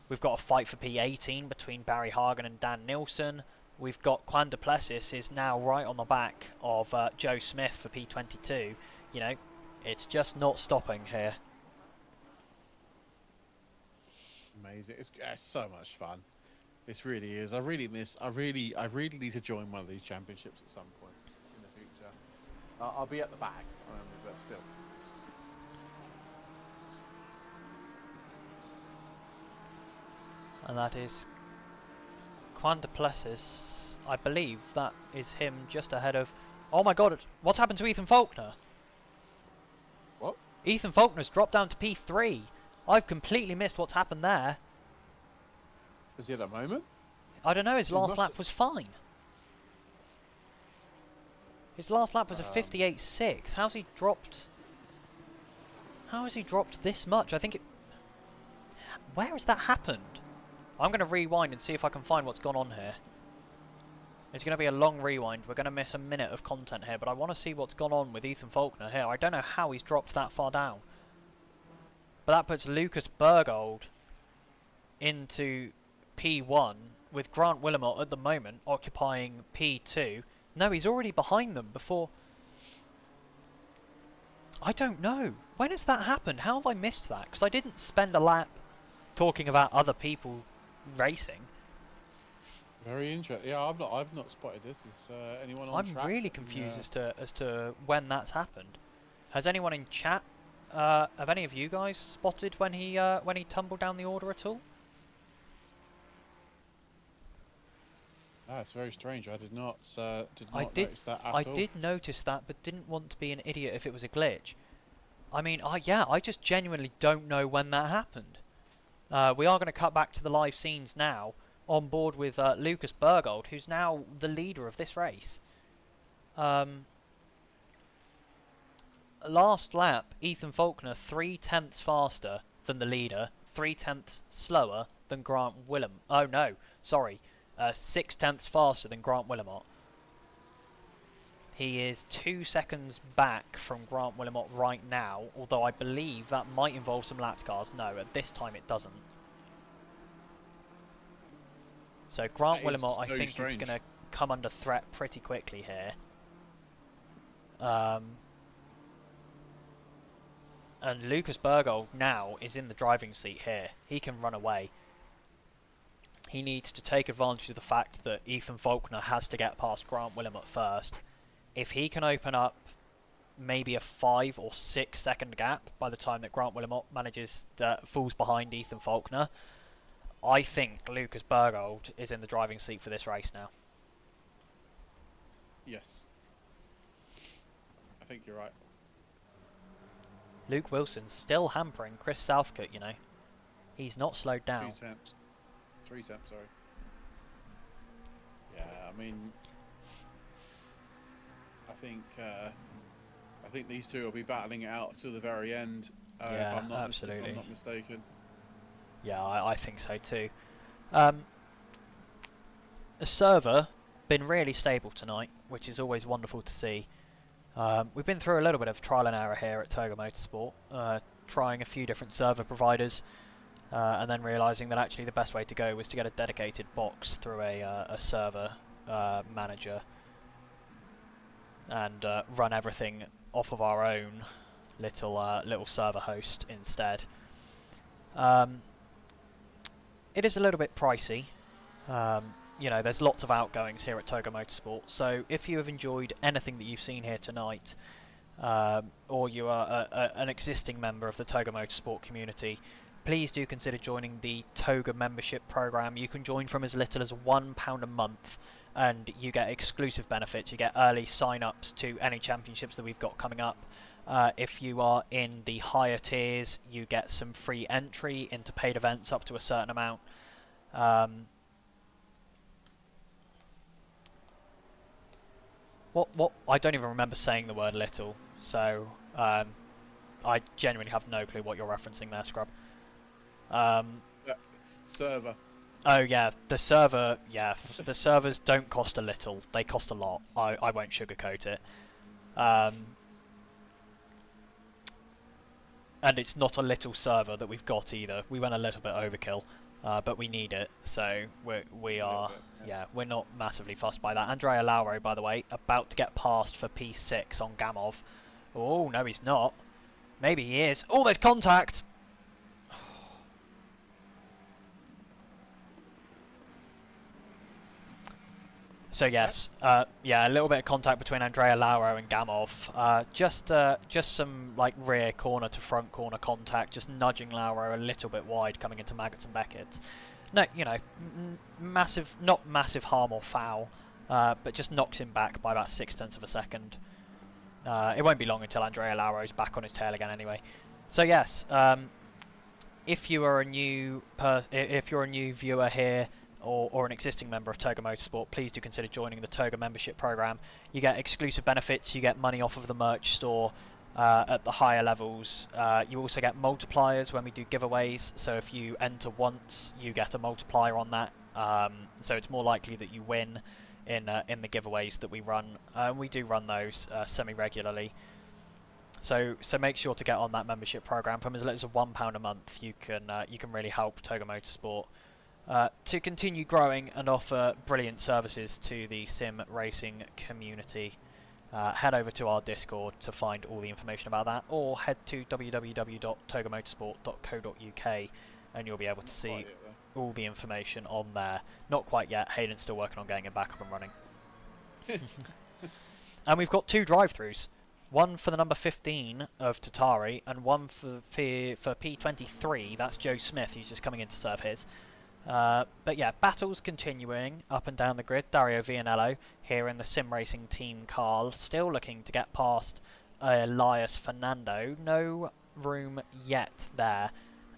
We've got a fight for P18 between Barry Hagen and Dan Nilsson. We've got Juan de Plessis is now right on the back of Joe Smith for P22. It's just not stopping here. Amazing. It's so much fun. This really is. I really need to join one of these championships at some point in the future. I'll be at the back, but still. And that is Quantaplessis. I believe that is him just ahead of... Oh my god, what's happened to Ethan Faulkner? What? Ethan Faulkner's dropped down to P3. I've completely missed what's happened there. Is he at the moment? I don't know, his last lap was fine. His last lap was a 58.6. How's he dropped... How has he dropped this much? I think it... Where has that happened? I'm going to rewind and see if I can find what's gone on here. It's going to be a long rewind. We're going to miss a minute of content here, but I want to see what's gone on with Ethan Faulkner here. I don't know how he's dropped that far down. But that puts Lucas Bergold into P1, with Grant Willamot at the moment occupying P2. No, he's already behind them before... I don't know. When has that happened? How have I missed that? Because I didn't spend a lap talking about other people racing. Very interesting. Yeah, I've not spotted this. Is anyone on track? I'm really confused as to when that's happened. Has anyone in chat, have any of you guys spotted when he tumbled down the order at all? That's very strange. I did not notice that at all. I did notice that, but didn't want to be an idiot if it was a glitch. I mean, I just genuinely don't know when that happened. We are going to cut back to the live scenes now, on board with Lucas Bergold, who's now the leader of this race. Last lap, Ethan Faulkner 3/10 faster than the leader, 3/10 slower than Grant Willamot. Oh no, sorry, 6/10 faster than Grant Willamot. He is 2 seconds back from Grant Willamot right now, although I believe that might involve some lapped cars. No, at this time it doesn't. So Grant Willamot, I think, is going to come under threat pretty quickly here. And Lucas Bergold now is in the driving seat here. He can run away. He needs to take advantage of the fact that Ethan Faulkner has to get past Grant Willamot first. If he can open up maybe a 5 or 6 second gap by the time that Grant Willamot falls behind Ethan Faulkner, I think Lucas Bergold is in the driving seat for this race now. Yes. I think you're right. Luke Wilson's still hampering Chris Southcott, you know. He's not slowed down. 3 temps, sorry. Yeah, I mean, I think these two will be battling it out to the very end. Yeah, if I'm not absolutely. If I'm not mistaken. Yeah, I think so too. The server been really stable tonight, which is always wonderful to see. We've been through a little bit of trial and error here at TOGA Motorsport, trying a few different server providers, and then realising that actually the best way to go was to get a dedicated box through a server manager and run everything off of our own little server host instead. It is a little bit pricey. You know, there's lots of outgoings here at TOGA Motorsport, so if you have enjoyed anything that you've seen here tonight, or you are an existing member of the TOGA Motorsport community, please do consider joining the TOGA membership program. You can join from as little as £1 a month, and you get exclusive benefits. You get early sign-ups to any championships that we've got coming up. If you are in the higher tiers, you get some free entry into paid events up to a certain amount. What? I don't even remember saying the word little, so I genuinely have no clue what you're referencing there, Scrub. Server. Oh yeah, the server. Yeah, the servers don't cost a little; they cost a lot. I won't sugarcoat it. And it's not a little server that we've got either. We went a little bit overkill, but we need it, so we are. Yeah, we're not massively fussed by that. Andrea Lauro, by the way, about to get passed for P6 on Gamov. Oh no, he's not. Maybe he is. Oh, there's contact. So yes, yeah, a little bit of contact between Andrea Lauro and Gamov. Just some like rear corner to front corner contact, just nudging Lauro a little bit wide coming into Maggots and Beckett. No, you know, massive, not massive harm or foul, but just knocks him back by about 0.6 of a second. It won't be long until Andrea Lauro's back on his tail again anyway. So yes, if you are a new viewer here, or an existing member of TOGA Motorsport, please do consider joining the TOGA membership program. You get exclusive benefits, you get money off of the merch store at the higher levels. You also get multipliers when we do giveaways, so if you enter once, you get a multiplier on that. So it's more likely that you win in the giveaways that we run. We do run those semi-regularly. So make sure to get on that membership program. From as little as £1 a month, you can really help TOGA Motorsport to continue growing and offer brilliant services to the sim racing community. Head over to our Discord to find all the information about that, or head to www.togamotorsport.co.uk and you'll be able to see all the information on there. Not quite yet. Hayden's still working on getting it back up and running. And we've got 2 drive-thrus. One for the number 15 of Tatari, and one for P23. That's Joe Smith, who's just coming in to serve his. But yeah, battles continuing up and down the grid. Dario Vianello here in the sim racing team car, still looking to get past Elias Fernando. No room yet there.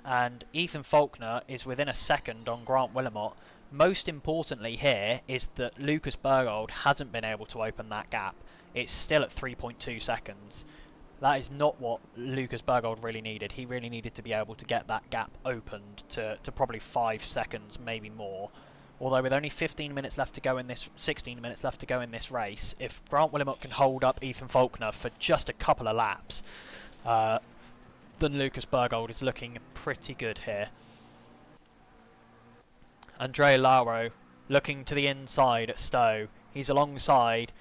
And Ethan Faulkner is within a second on Grant Willamot. Most importantly here is that Lucas Bergold hasn't been able to open that gap. It's still at 3.2 seconds. That is not what Lucas Bergold really needed. He really needed to be able to get that gap opened to probably 5 seconds, maybe more. Although with only 15 minutes left to go in this, 16 minutes left to go in this race, if Grant Willamot can hold up Ethan Faulkner for just a couple of laps, then Lucas Bergold is looking pretty good here. Andrea Lauro looking to the inside at Stowe. He's alongside.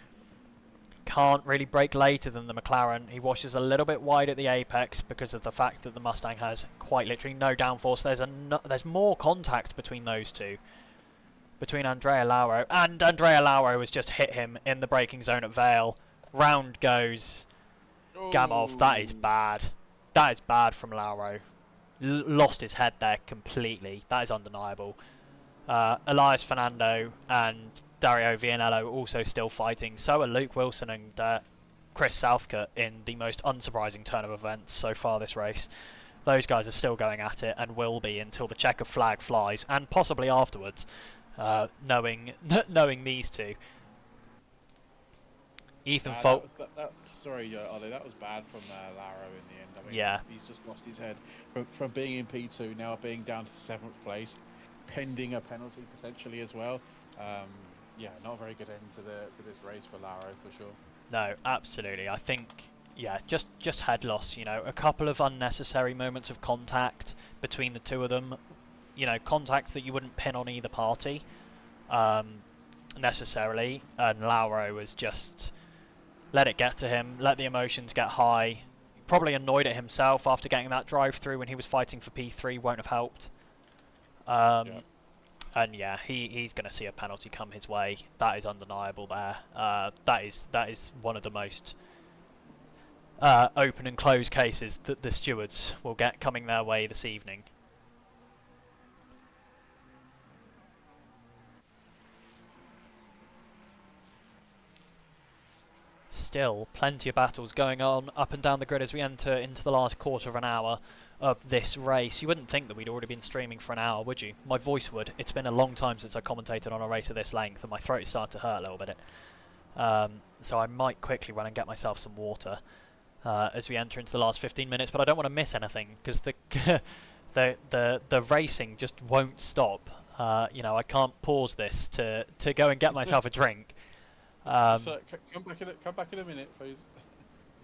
Can't really brake later than the McLaren. He washes a little bit wide at the apex because of the fact that the Mustang has quite literally no downforce. There's more contact between those two. Between Andrea Lauro. And Andrea Lauro has just hit him in the braking zone at Vale. Round goes Gamov. That is bad. That is bad from Lauro. Lost his head there completely. That is undeniable. Elias Fernando and Dario Vianello also still fighting. So are Luke Wilson and Chris Southcott in the most unsurprising turn of events so far this race. Those guys are still going at it and will be until the checkered flag flies, and possibly afterwards, knowing these two. Ethan Folk. Sorry, Ollie, that was bad from Lauro in the end. I mean, yeah. He's just lost his head from being in P2 now being down to 7th place, pending a penalty potentially as well. Yeah, not a very good end to this race for Lauro for sure. No, absolutely. I think, yeah, just head loss. You know, a couple of unnecessary moments of contact between the two of them. You know, contact that you wouldn't pin on either party necessarily. And Lauro was just let it get to him, let the emotions get high. Probably annoyed at himself after getting that drive through when he was fighting for P3. Won't have helped. Yeah. And yeah, he's going to see a penalty come his way. That is undeniable there. That is one of the most open and closed cases that the stewards will get coming their way this evening. Still, plenty of battles going on up and down the grid as we enter into the last quarter of an hour of this race. You wouldn't think that we'd already been streaming for an hour, would you? My voice would. It's been a long time since I commentated on a race of this length and my throat is starting to hurt a little bit. So I might quickly run and get myself some water as we enter into the last 15 minutes, but I don't want to miss anything because the racing just won't stop. You know, I can't pause this to go and get myself a drink. So, come back in a minute, please.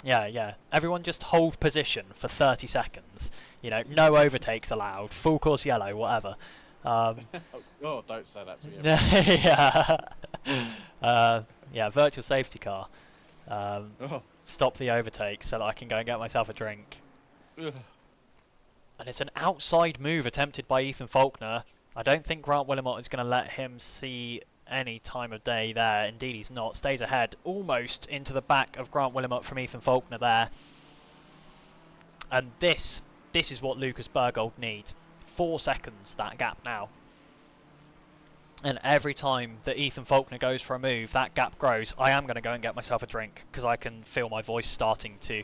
Yeah. Everyone just hold position for 30 seconds. You know, no overtakes allowed. Full course yellow, whatever. Oh, don't say that to me. Yeah, virtual safety car. Stop the overtakes so that I can go and get myself a drink. And it's an outside move attempted by Ethan Faulkner. I don't think Grant Willamot is going to let him see any time of day there. Indeed he's not. Stays ahead, almost into the back of Grant Willamette from Ethan Faulkner there. And this is what Lucas Bergold needs. 4 seconds, that gap now. And every time that Ethan Faulkner goes for a move, that gap grows. I am going to go and get myself a drink, because I can feel my voice starting to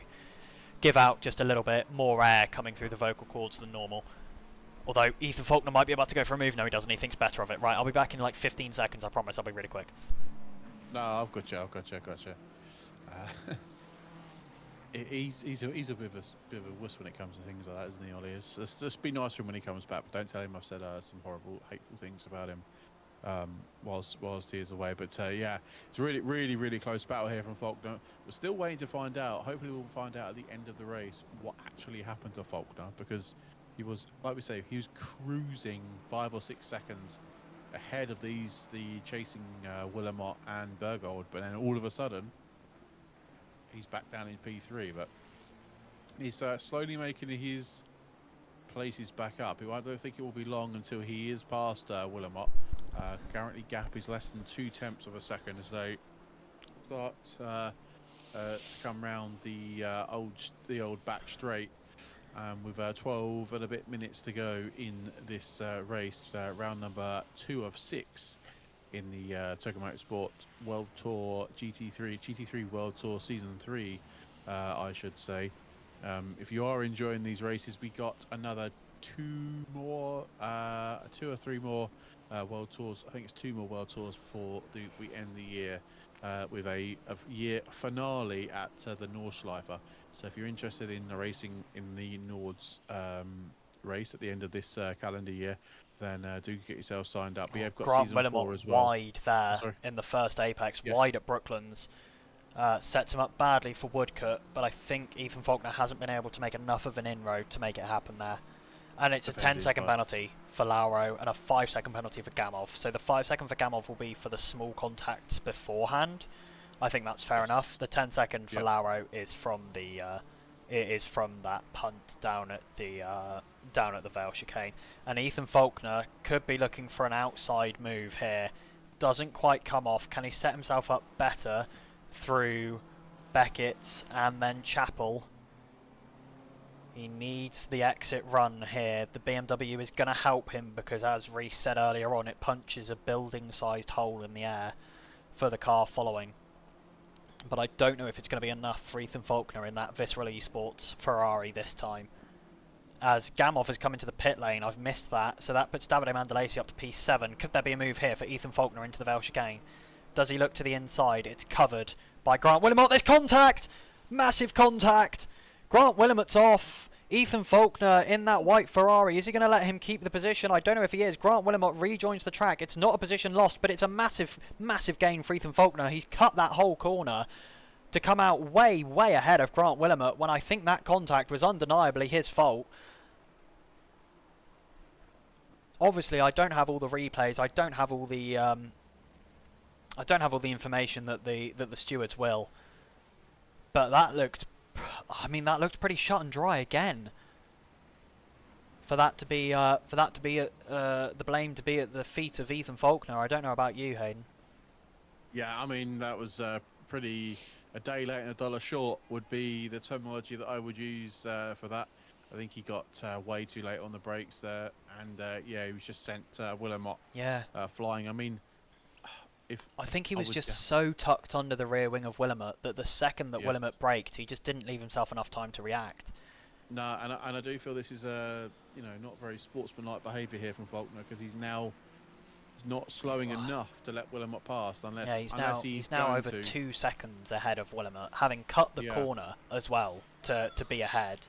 give out just a little bit more air coming through the vocal cords than normal. Although Ethan Faulkner might be about to go for a move. No, he doesn't. He thinks better of it. Right, I'll be back in like 15 seconds. I promise. I'll be really quick. No, I've got you. He's a bit of a wuss when it comes to things like that, isn't he, Ollie? It's just be nice for him when he comes back, but don't tell him I've said some horrible, hateful things about him whilst he is away. But yeah, it's really close battle here from Faulkner. We're still waiting to find out. Hopefully we'll find out at the end of the race what actually happened to Faulkner, because he was, like we say, he was cruising 5 or 6 seconds ahead of the chasing Willamette and Bergold, but then all of a sudden he's back down in P3. But he's slowly making his places back up. I don't think it will be long until he is past Willamette. Currently gap is less than 0.2 of a second as they start to come round the old back straight. With 12 and a bit minutes to go in this race, round number 2 of 6 in the TOGA Motorsport World Tour GT3 World Tour Season 3, I should say. If you are enjoying these races, we got another 2 or 3 more World Tours. I think it's 2 more World Tours before we end the year with a year finale at the Nordschleife. So if you're interested in the racing in the Nords race at the end of this calendar year, then do get yourself signed up. We have got Grant season 4 as well. Wide there in the first apex, yes. Wide at Brooklands. Sets him up badly for Woodcut, but I think Ethan Faulkner hasn't been able to make enough of an inroad to make it happen there. And it's a 10-second penalty for Lauro and a 5-second penalty for Gamov. So the 5-second for Gamov will be for the small contacts beforehand. I think that's fair enough. The 10-second for Lauro is from that punt down at the Vale chicane. And Ethan Faulkner could be looking for an outside move here. Doesn't quite come off. Can he set himself up better through Beckett's and then Chapel? He needs the exit run here. The BMW is going to help him because, as Reese said earlier on, it punches a building-sized hole in the air for the car following. But I don't know if it's going to be enough for Ethan Faulkner in that Visceral Esports Ferrari this time. As Gamov has come into the pit lane, I've missed that, so that puts Davide Mandolesi up to P7. Could there be a move here for Ethan Faulkner into the Vale chicane? Does he look to the inside? It's covered by Grant Willamette. There's contact! Massive contact! Grant Willamette's off. Ethan Faulkner in that white Ferrari. Is he going to let him keep the position? I don't know if he is. Grant Willamette rejoins the track. It's not a position lost, but it's a massive gain for Ethan Faulkner. He's cut that whole corner to come out way ahead of Grant Willamette when I think that contact was undeniably his fault. Obviously, I don't have all the replays. I don't have all the information that the stewards will. But that looked pretty shut and dry again. For that to be the blame to be at the feet of Ethan Faulkner. I don't know about you, Hayden. Yeah, I mean that was pretty. A day late and a dollar short would be the terminology that I would use for that. I think he got way too late on the brakes there, and yeah, he was just sent Willamette flying. I mean, I think he was just so tucked under the rear wing of Willamette that the second that Willamette braked, he just didn't leave himself enough time to react. No, and I do feel this is not very sportsmanlike behaviour here from Faulkner, because he's not slowing enough to let Willamette pass unless he's now over 2 seconds ahead of Willamette, having cut the corner as well to be ahead.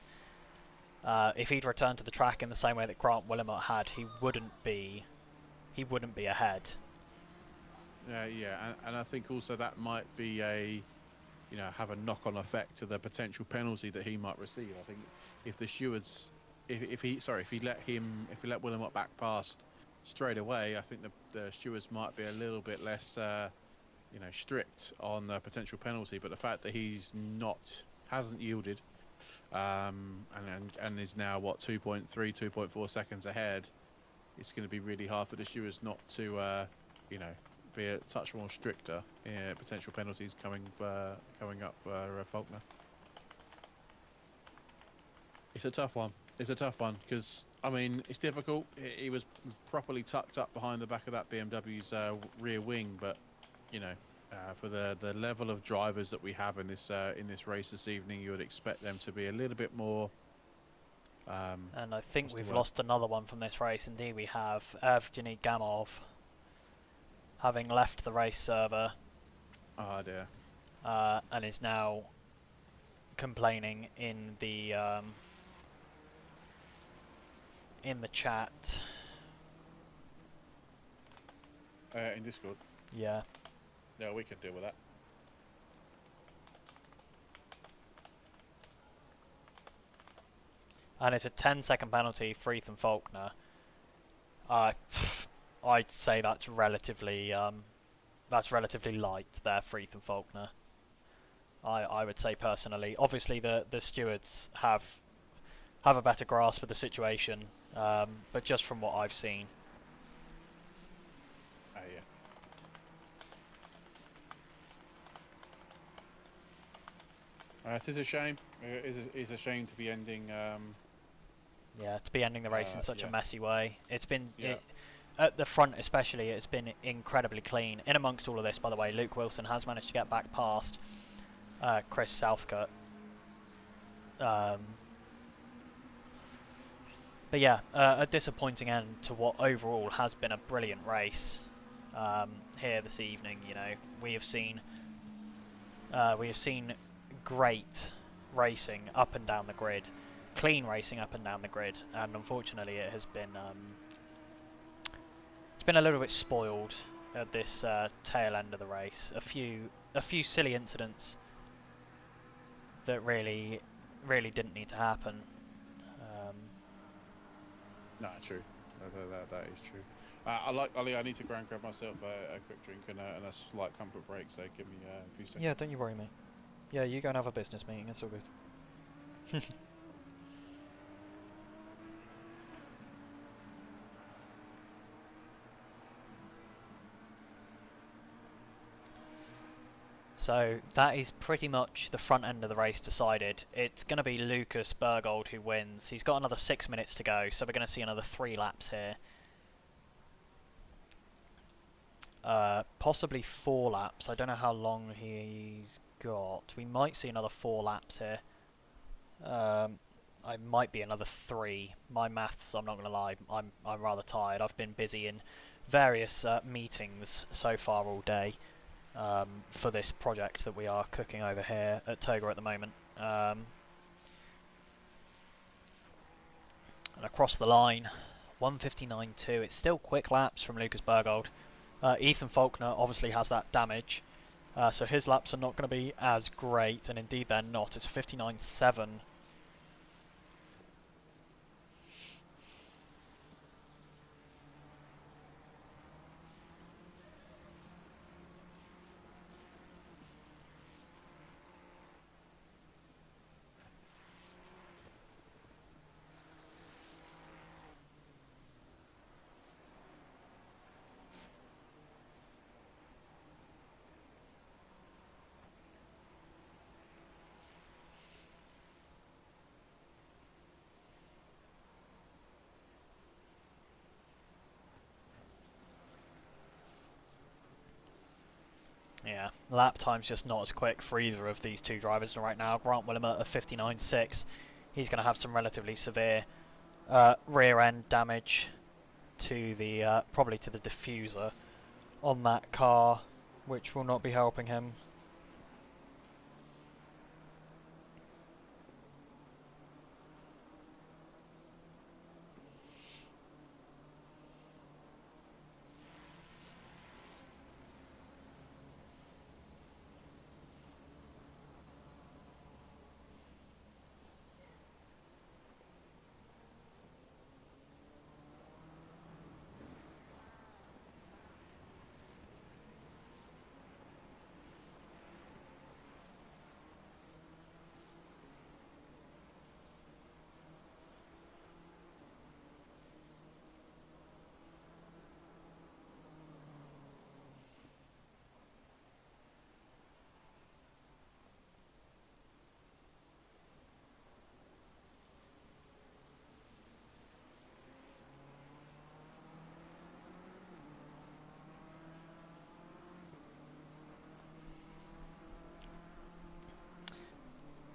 If he'd returned to the track in the same way that Grant Willamette had, he wouldn't be ahead. Yeah, and I think also that might be have a knock-on effect to the potential penalty that he might receive. I think if the stewards, if he let Willamette back past straight away, I think the stewards might be a little bit less, strict on the potential penalty. But the fact that hasn't yielded, and is now 2.3, 2.4 seconds ahead, it's going to be really hard for the stewards not to, be a touch more stricter. Potential penalties coming up for Faulkner. It's a tough one. It's a tough one because I mean it's difficult. He was properly tucked up behind the back of that BMW's rear wing, but you know, for the level of drivers that we have in this race this evening, you would expect them to be a little bit more. And I think we've lost another one from this race. Indeed, we have Evgeny Gamov having left the race server. Oh dear. And is now complaining in the chat. In Discord. Yeah. Yeah, we can deal with that. And it's a 10-second penalty for Ethan Faulkner. I'd say that's relatively light there for Ethan Faulkner. I would say personally. Obviously, the stewards have a better grasp of the situation, but just from what I've seen. Yeah. It is a shame. It is a shame to be ending. Yeah, to be ending the race in such a messy way. It's been at the front, especially. It's been incredibly clean. In amongst all of this, by the way, Luke Wilson has managed to get back past Chris Southcott. But yeah, a disappointing end to what overall has been a brilliant race here this evening. You know, we have seen great racing up and down the grid, clean racing up and down the grid, and unfortunately, it has been it's been a little bit spoiled at this tail end of the race. A few silly incidents that really didn't need to happen. No, true. That is true. Ali, I need to go and grab myself a quick drink and a slight comfort break, so give me a few seconds. Yeah, don't you worry, mate. Yeah, you go and have a business meeting, it's all good. So that is pretty much the front end of the race decided. It's going to be Lucas Bergold who wins. He's got another 6 minutes to go, so we're going to see another 3 laps here. Possibly 4 laps. I don't know how long he's got. We might see another 4 laps here. I might be another 3. My maths, I'm not going to lie, I'm rather tired. I've been busy in various meetings so far all day. For this project that we are cooking over here at TOGA at the moment. And across the line, 1:59.2. It's still quick laps from Lucas Bergold. Ethan Faulkner obviously has that damage, so his laps are not going to be as great, and indeed they're not. It's 59.7. Yeah, lap time's just not as quick for either of these two drivers right now. Grant Willimer at 59.6. He's going to have some relatively severe rear end damage to the probably to the diffuser on that car, which will not be helping him.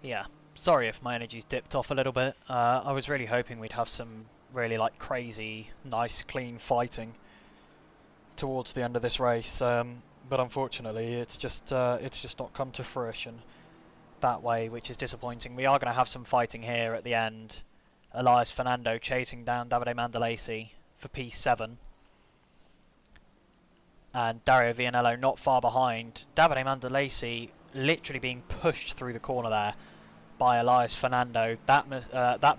Yeah, sorry if my energy's dipped off a little bit. I was really hoping we'd have some really like crazy, nice, clean fighting towards the end of this race, but unfortunately it's just not come to fruition that way, which is disappointing. We are going to have some fighting here at the end. Elias Fernando chasing down Davide Mandalesi for P7. And Dario Vianello not far behind. Davide Mandalesi literally being pushed through the corner there by Elias Fernando. That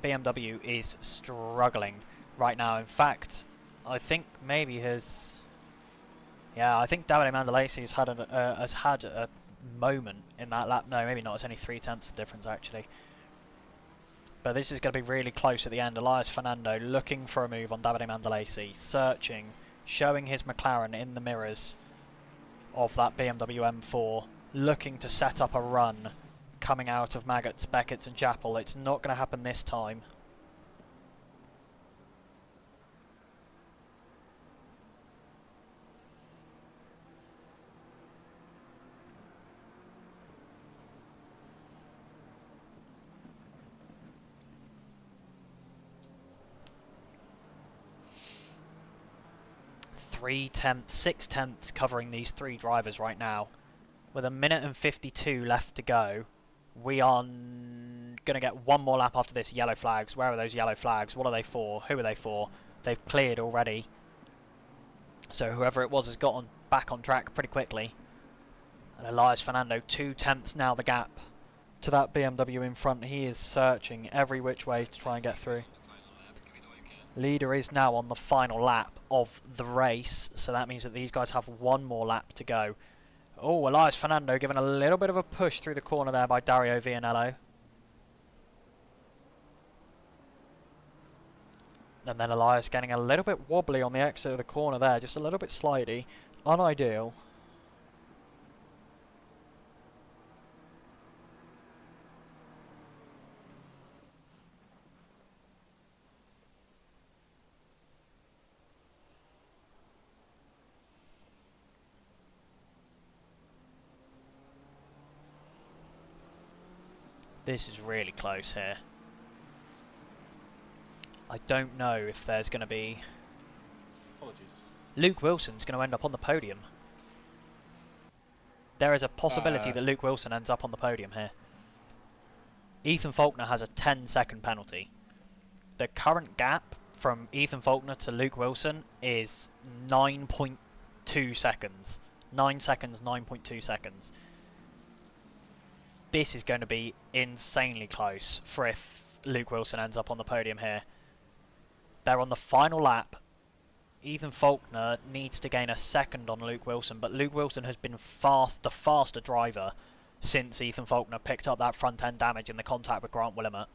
BMW is struggling right now. In fact, I think maybe his... Yeah, I think Davide Mandalesi has had a moment in that lap. No, maybe not. It's only 0.3 difference actually. But this is going to be really close at the end. Elias Fernando looking for a move on Davide Mandalesi, searching, showing his McLaren in the mirrors of that BMW M4, looking to set up a run coming out of Maggots, Beckett's and Chapel. It's not going to happen this time. Six tenths covering these three drivers right now. With a minute and 52 left to go, we are going to get one more lap after this. Yellow flags. Where are those yellow flags? What are they for? Who are they for? They've cleared already. So whoever it was has got back on track pretty quickly. And Elias Fernando, 2 tenths now the gap to that BMW in front. He is searching every which way to try and get through. Leader is now on the final lap of the race, so that means that these guys have one more lap to go. Oh, Elias Fernando given a little bit of a push through the corner there by Dario Vianello. And then Elias getting a little bit wobbly on the exit of the corner there, just a little bit slidey. Unideal. This is really close here. I don't know if there's going to be... Apologies. Luke Wilson's going to end up on the podium. There is a possibility that Luke Wilson ends up on the podium here. Ethan Faulkner has a 10-second penalty. The current gap from Ethan Faulkner to Luke Wilson is 9.2 seconds. 9 seconds, 9.2 seconds. This is going to be insanely close for if Luke Wilson ends up on the podium here. They're on the final lap. Ethan Faulkner needs to gain a second on Luke Wilson, but Luke Wilson has been the faster driver since Ethan Faulkner picked up that front end damage in the contact with Grant Willamette.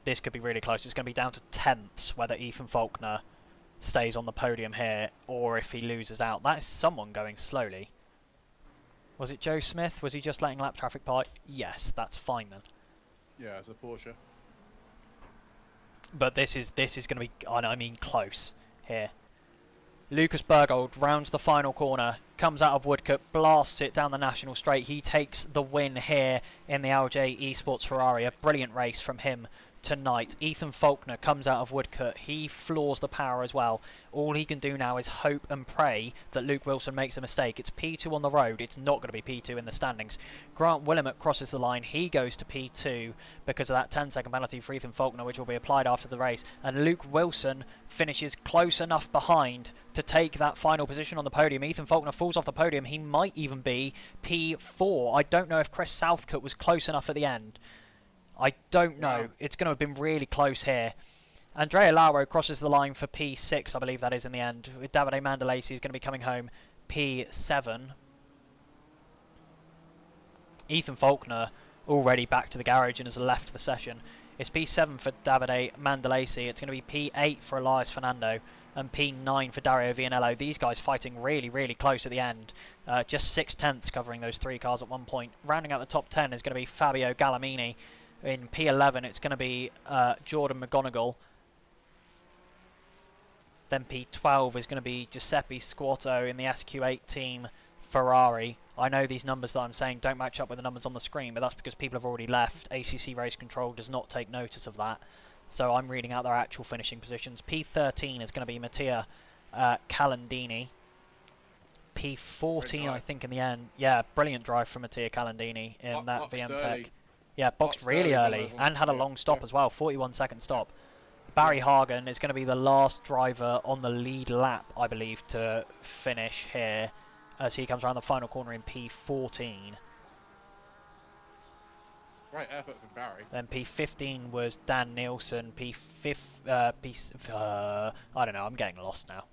This could be really close. It's going to be down to tenths whether Ethan Faulkner stays on the podium here or if he loses out. That is someone going slowly. Was it Joe Smith? Was he just letting lap traffic by? Yes, that's fine then. Yeah, it's a Porsche. But this is going to be, I mean, close here. Lucas Bergold rounds the final corner, comes out of Woodcote, blasts it down the National Straight. He takes the win here in the LJ Esports Ferrari. A brilliant race from him tonight. Ethan Faulkner comes out of Woodcote. He floors the power as well. All he can do now is hope and pray that Luke Wilson makes a mistake. It's P2 on the road. It's not going to be P2 in the standings. Grant Willamette crosses the line. He goes to P2 because of that 10-second penalty for Ethan Faulkner, which will be applied after the race. And Luke Wilson finishes close enough behind to take that final position on the podium. Ethan Faulkner falls off the podium. He might even be P4. I don't know if Chris Southcott was close enough at the end. I don't know. It's going to have been really close here. Andrea Lauro crosses the line for P6, I believe that is in the end. With Davide Mandalesi is going to be coming home P7. Ethan Faulkner already back to the garage and has left the session. It's P7 for Davide Mandalesi. It's going to be P8 for Elias Fernando and P9 for Dario Vianello. These guys fighting really, really close at the end. Just 6 tenths covering those three cars at one point. Rounding out the top 10 is going to be Fabio Gallamini. In P11 it's going to be Jordan McGonigal. Then P12 is going to be Giuseppe Squatto in the SQ8 team Ferrari. I know these numbers that I'm saying don't match up with the numbers on the screen, but that's because people have already left. ACC Race Control does not take notice of that. So I'm reading out their actual finishing positions. P13 is going to be Mattia Calandini. P14, I think, in the end. Yeah, brilliant drive from Mattia Calandini in that VM Tech. Yeah, boxed really early and had a long stop as well, 41-second stop. Barry Hagen is going to be the last driver on the lead lap, I believe, to finish here as he comes around the final corner in P14. Great effort from Barry. Then P15 was Dan Nielsen. I don't know, I'm getting lost now.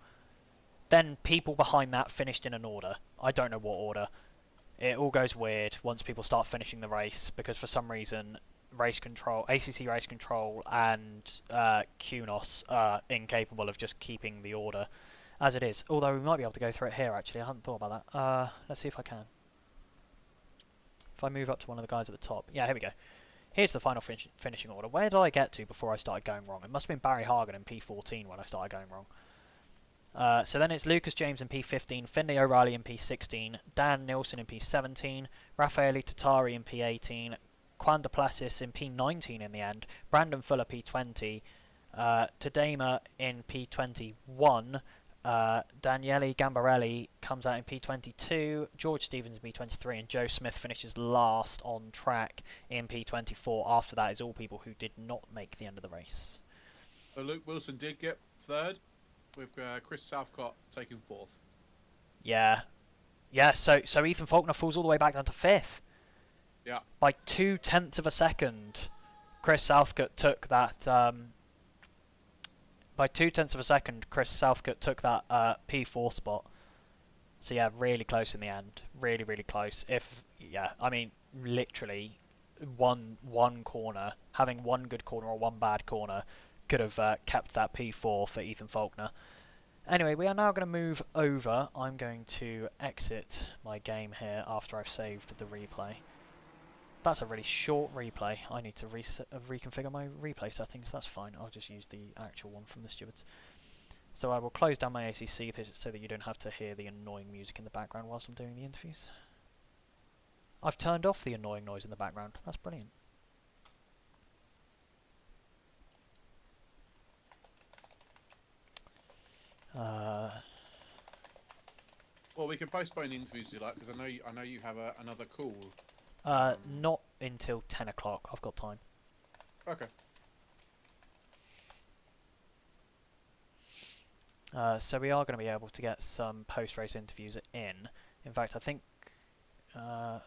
Then people behind that finished in an order. I don't know what order. It all goes weird once people start finishing the race because for some reason Race Control, ACC Race Control and QNOS are incapable of just keeping the order as it is. Although we might be able to go through it here actually, I hadn't thought about that. Let's see if I can. If I move up to one of the guys at the top. Yeah, here we go. Here's the final finishing order. Where did I get to before I started going wrong? It must have been Barry Hagen in P14 when I started going wrong. So then it's Lucas James in P15, Finlay O'Reilly in P16, Dan Nilsson in P17, Raffaele Tattari in P18, Quan de Plassis in P19 in the end, Brandon Fuller P20, Tadema in P21, Daniele Gambarelli comes out in P22, George Stevens in P23, and Joe Smith finishes last on track in P24. After that is all people who did not make the end of the race. So Luke Wilson did get third, with Chris Southcott taking fourth. Yeah. Yeah, so Ethan Faulkner falls all the way back down to fifth. Yeah. By 0.2 of a second, Chris Southcott took that... by 0.2 of a second, Chris Southcott took that P4 spot. So yeah, really close in the end. Really, really close. I mean, literally, one corner, having one good corner or one bad corner, could have kept that P4 for Ethan Faulkner. Anyway, we are now going to move over. I'm going to exit my game here after I've saved the replay. That's a really short replay. I need to reconfigure my replay settings. That's fine. I'll just use the actual one from the stewards. So I will close down my ACC so that you don't have to hear the annoying music in the background whilst I'm doing the interviews. I've turned off the annoying noise in the background. That's brilliant. Well, we can postpone the interviews if you like, because I know you have another call. Not until 10 o'clock. I've got time. Okay. So we are going to be able to get some post-race interviews in. In fact, I think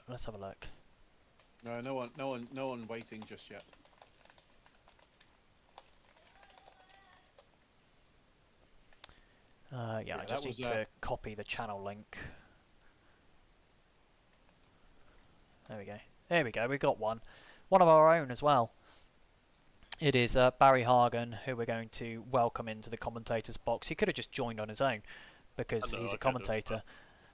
let's have a look. No one waiting just yet. Yeah, I just need to copy the channel link. There we go. There we go. We've got one. One of our own as well. It is Barry Hagen, who we're going to welcome into the commentator's box. He could have just joined on his own because he's a commentator.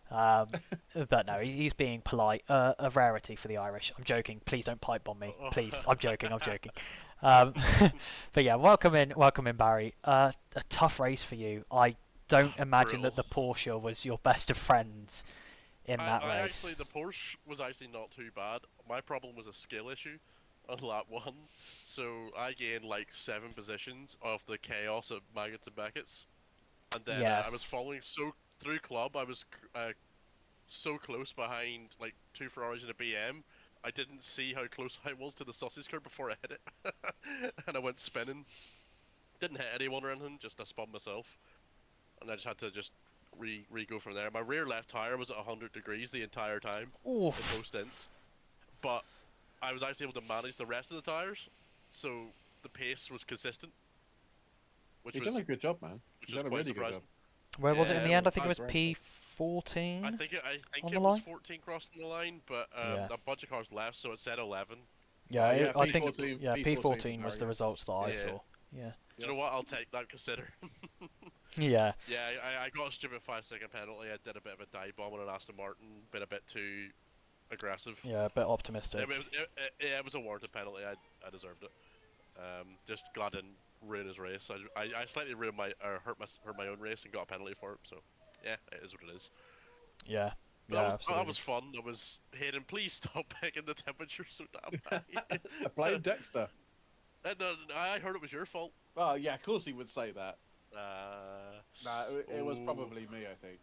But no, he's being polite. A rarity for the Irish. I'm joking. Please don't pipe bomb me. Please. I'm joking. I'm joking. But yeah, welcome in, Barry. A tough race for you. I don't imagine that the Porsche was your best of friends in that race. Actually, the Porsche was actually not too bad. My problem was a skill issue on lap 1. So I gained like 7 positions off the chaos of Maggots and Beckett's. And then I was following through club. I was so close behind like 2 Ferraris and a BM. I didn't see how close I was to the sausage curb before I hit it. And I went spinning. Didn't hit anyone or anything, just I spun myself. And I just had to re-go from there. My rear left tyre was at 100 degrees the entire time. Oof. In both stints. But I was actually able to manage the rest of the tyres, so the pace was consistent. You've done a good job, man. You've done a really good job. Where was it in the end? I think it was P14. I think it was 14 crossing the line, but a bunch of cars left, so it said 11. Yeah, I think P14 was the results that I saw. Yeah. Do you know what? I'll take that consider. Yeah. Yeah, I got a stupid 5-second penalty. I did a bit of a dive bomb on an Aston Martin, been a bit too aggressive. Yeah, a bit optimistic. It was a warranted penalty. I deserved it. Just glad I didn't ruin his race. I slightly hurt my own race and got a penalty for it. So yeah, it is what it is. Yeah. But Yeah, that absolutely. was fun. That was Hayden. Please stop picking the temperature so damn high. I blame Dexter. No, I heard it was your fault. Oh yeah, of course he would say that. Nah, it was Oh, probably me, I think.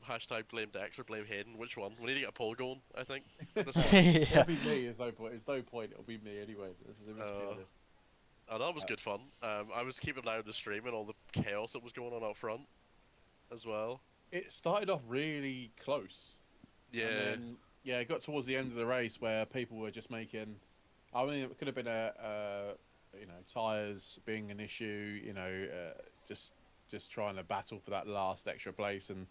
hashtag blame Dex or blame Hayden. Which one? We need to get a poll going. I think this one. Yeah. It'll be me. There's no point. There's no point. It'll be me anyway. Let's be honest. Oh, that was good fun. I was keeping an eye on the stream and all the chaos that was going on out front, as well. It started off really close. Yeah. And then, yeah, it got towards the end of the race where people were just making. I mean, it could have been tyres being an issue. Just trying to battle for that last extra place, and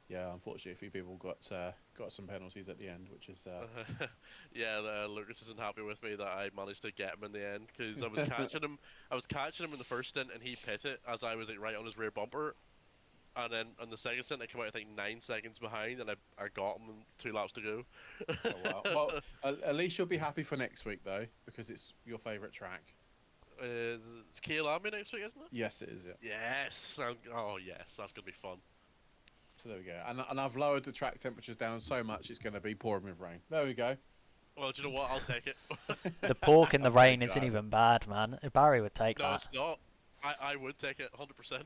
yeah, unfortunately, a few people got some penalties at the end, which is. Yeah, Lucas isn't happy with me that I managed to get him in the end because I was catching him. I was catching him in the first stint, and he pitted as I was like right on his rear bumper. And then on the second stint, I came out I think 9 seconds behind, and I got him 2 laps to go. Oh, well, at least you'll be happy for next week though, because it's your favourite track. It's Kielami next week, isn't it? Yes, it is. Yeah. Yes. Oh yes, that's gonna be fun. So there we go. And I've lowered the track temperatures down so much it's going to be pouring with rain. There we go. Well, do you know what? I'll take it. The pork in the rain isn't God. even bad, man. Barry would take No, that. it's not. I would take it 100%.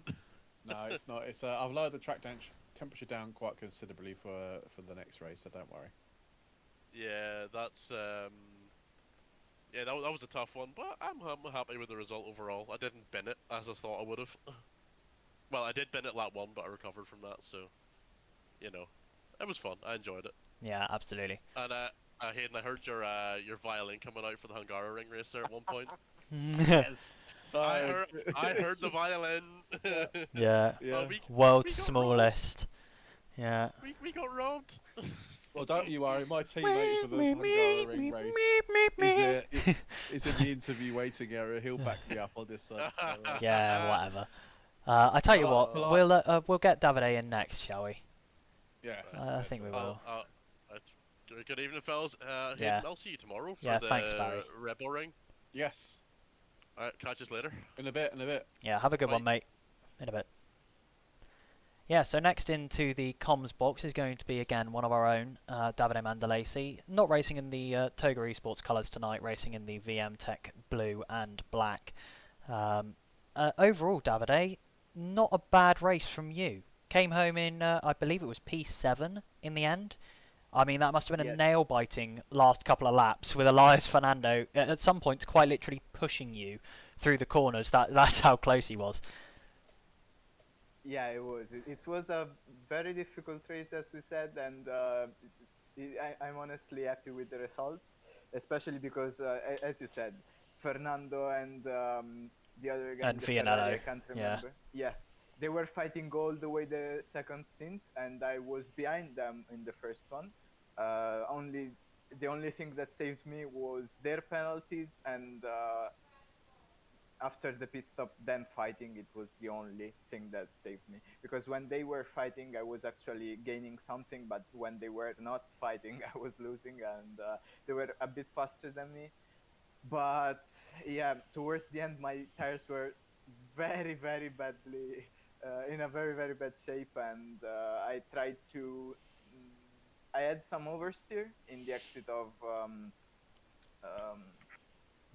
No, it's not. It's I've lowered the track temperature down quite considerably for the next race, so don't worry. Yeah, that's yeah, that was a tough one, but I'm happy with the result overall. I didn't bin it as I thought I would have. Well, I did bin it lap 1, but I recovered from that, so you know, it was fun. I enjoyed it. Yeah, absolutely. And Hayden, I heard your violin coming out for the Hungaroring race there at one point. I heard the violin. Yeah. Yeah. World's we got smallest. Yeah. We got robbed. Well, don't you worry. My teammate for the Hungaroring race is in the interview waiting area. He'll back me up on this one. So, Yeah, whatever. I tell you what, we'll get Davide in next, shall we? yeah. I think we will. Good evening, fellas. Hayden, Yeah. I'll see you tomorrow for Yeah, the thanks, Barry. Rebel Ring. Yes. Alright, catch us later. In a bit. Yeah, have a good Bye. one, mate. In a bit. Yeah, so next into the comms box is going to be again one of our own, Davide Mandalesi. Not racing in the TOGA Esports colours tonight, racing in the VM Tech blue and black. Overall, Davide, not a bad race from you. Came home in, I believe it was P7 in the end. I mean, that must have been a nail-biting last couple of laps with Elias Fernando at some points quite literally pushing you through the corners. That's how close he was. Yeah, it was. It was a very difficult race, as we said, and I'm honestly happy with the result, especially because, as you said, Fernando and the other guy, And the Vianello, Ferrari, I can't remember. yeah. Yes, they were fighting all the way the second stint, and I was behind them in the first one. The only thing that saved me was their penalties, and after the pit stop, them fighting, it was the only thing that saved me. Because when they were fighting, I was actually gaining something, but when they were not fighting, I was losing, and they were a bit faster than me. But yeah, towards the end, my tires were very, very badly, in a very, very bad shape, and I tried to... I had some oversteer in the exit of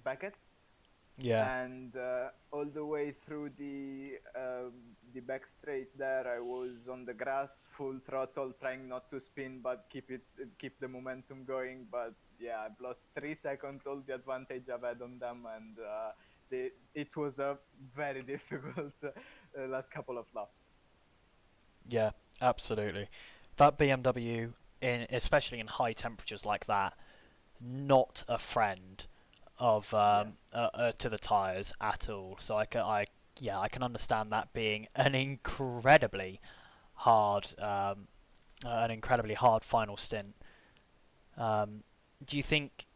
Beckett's. Yeah. And all the way through the back straight there, I was on the grass, full throttle, trying not to spin, but keep the momentum going. But yeah, I've lost 3 seconds, all the advantage I've had on them, and it was a very difficult last couple of laps. Yeah, absolutely. That BMW, especially in high temperatures like that, not a friend of to the tyres at all. So I can understand that being an incredibly hard final stint. Do you think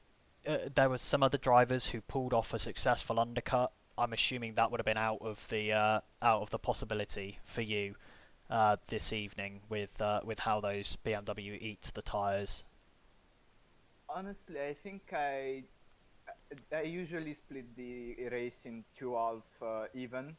there was some other drivers who pulled off a successful undercut? I'm assuming that would have been out of the possibility for you this evening with how those BMW eats the tyres. Honestly, I think I usually split the race in 2 half even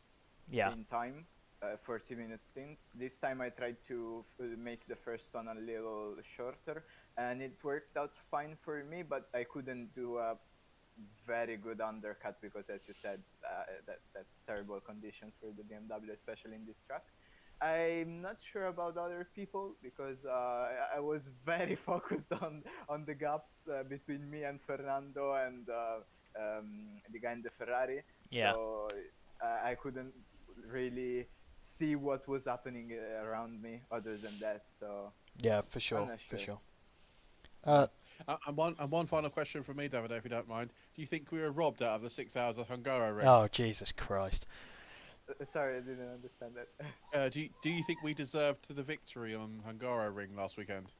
Yeah. in time. 40-minute stints. This time I tried to make the first one a little shorter, and it worked out fine for me, but I couldn't do a very good undercut because, as you said, that's terrible conditions for the BMW, especially in this track. I'm not sure about other people because I was very focused on the gaps between me and Fernando and the guy in the Ferrari. Yeah. So I couldn't really see what was happening around me other than that. So Yeah, for I'm sure, not for sure. sure. And one final question from me, David, if you don't mind. Do you think we were robbed out of the 6 hours of Hungaroring? Oh, Jesus Christ. Sorry, I didn't understand that. Do you think we deserved the victory on Hungaroring last weekend?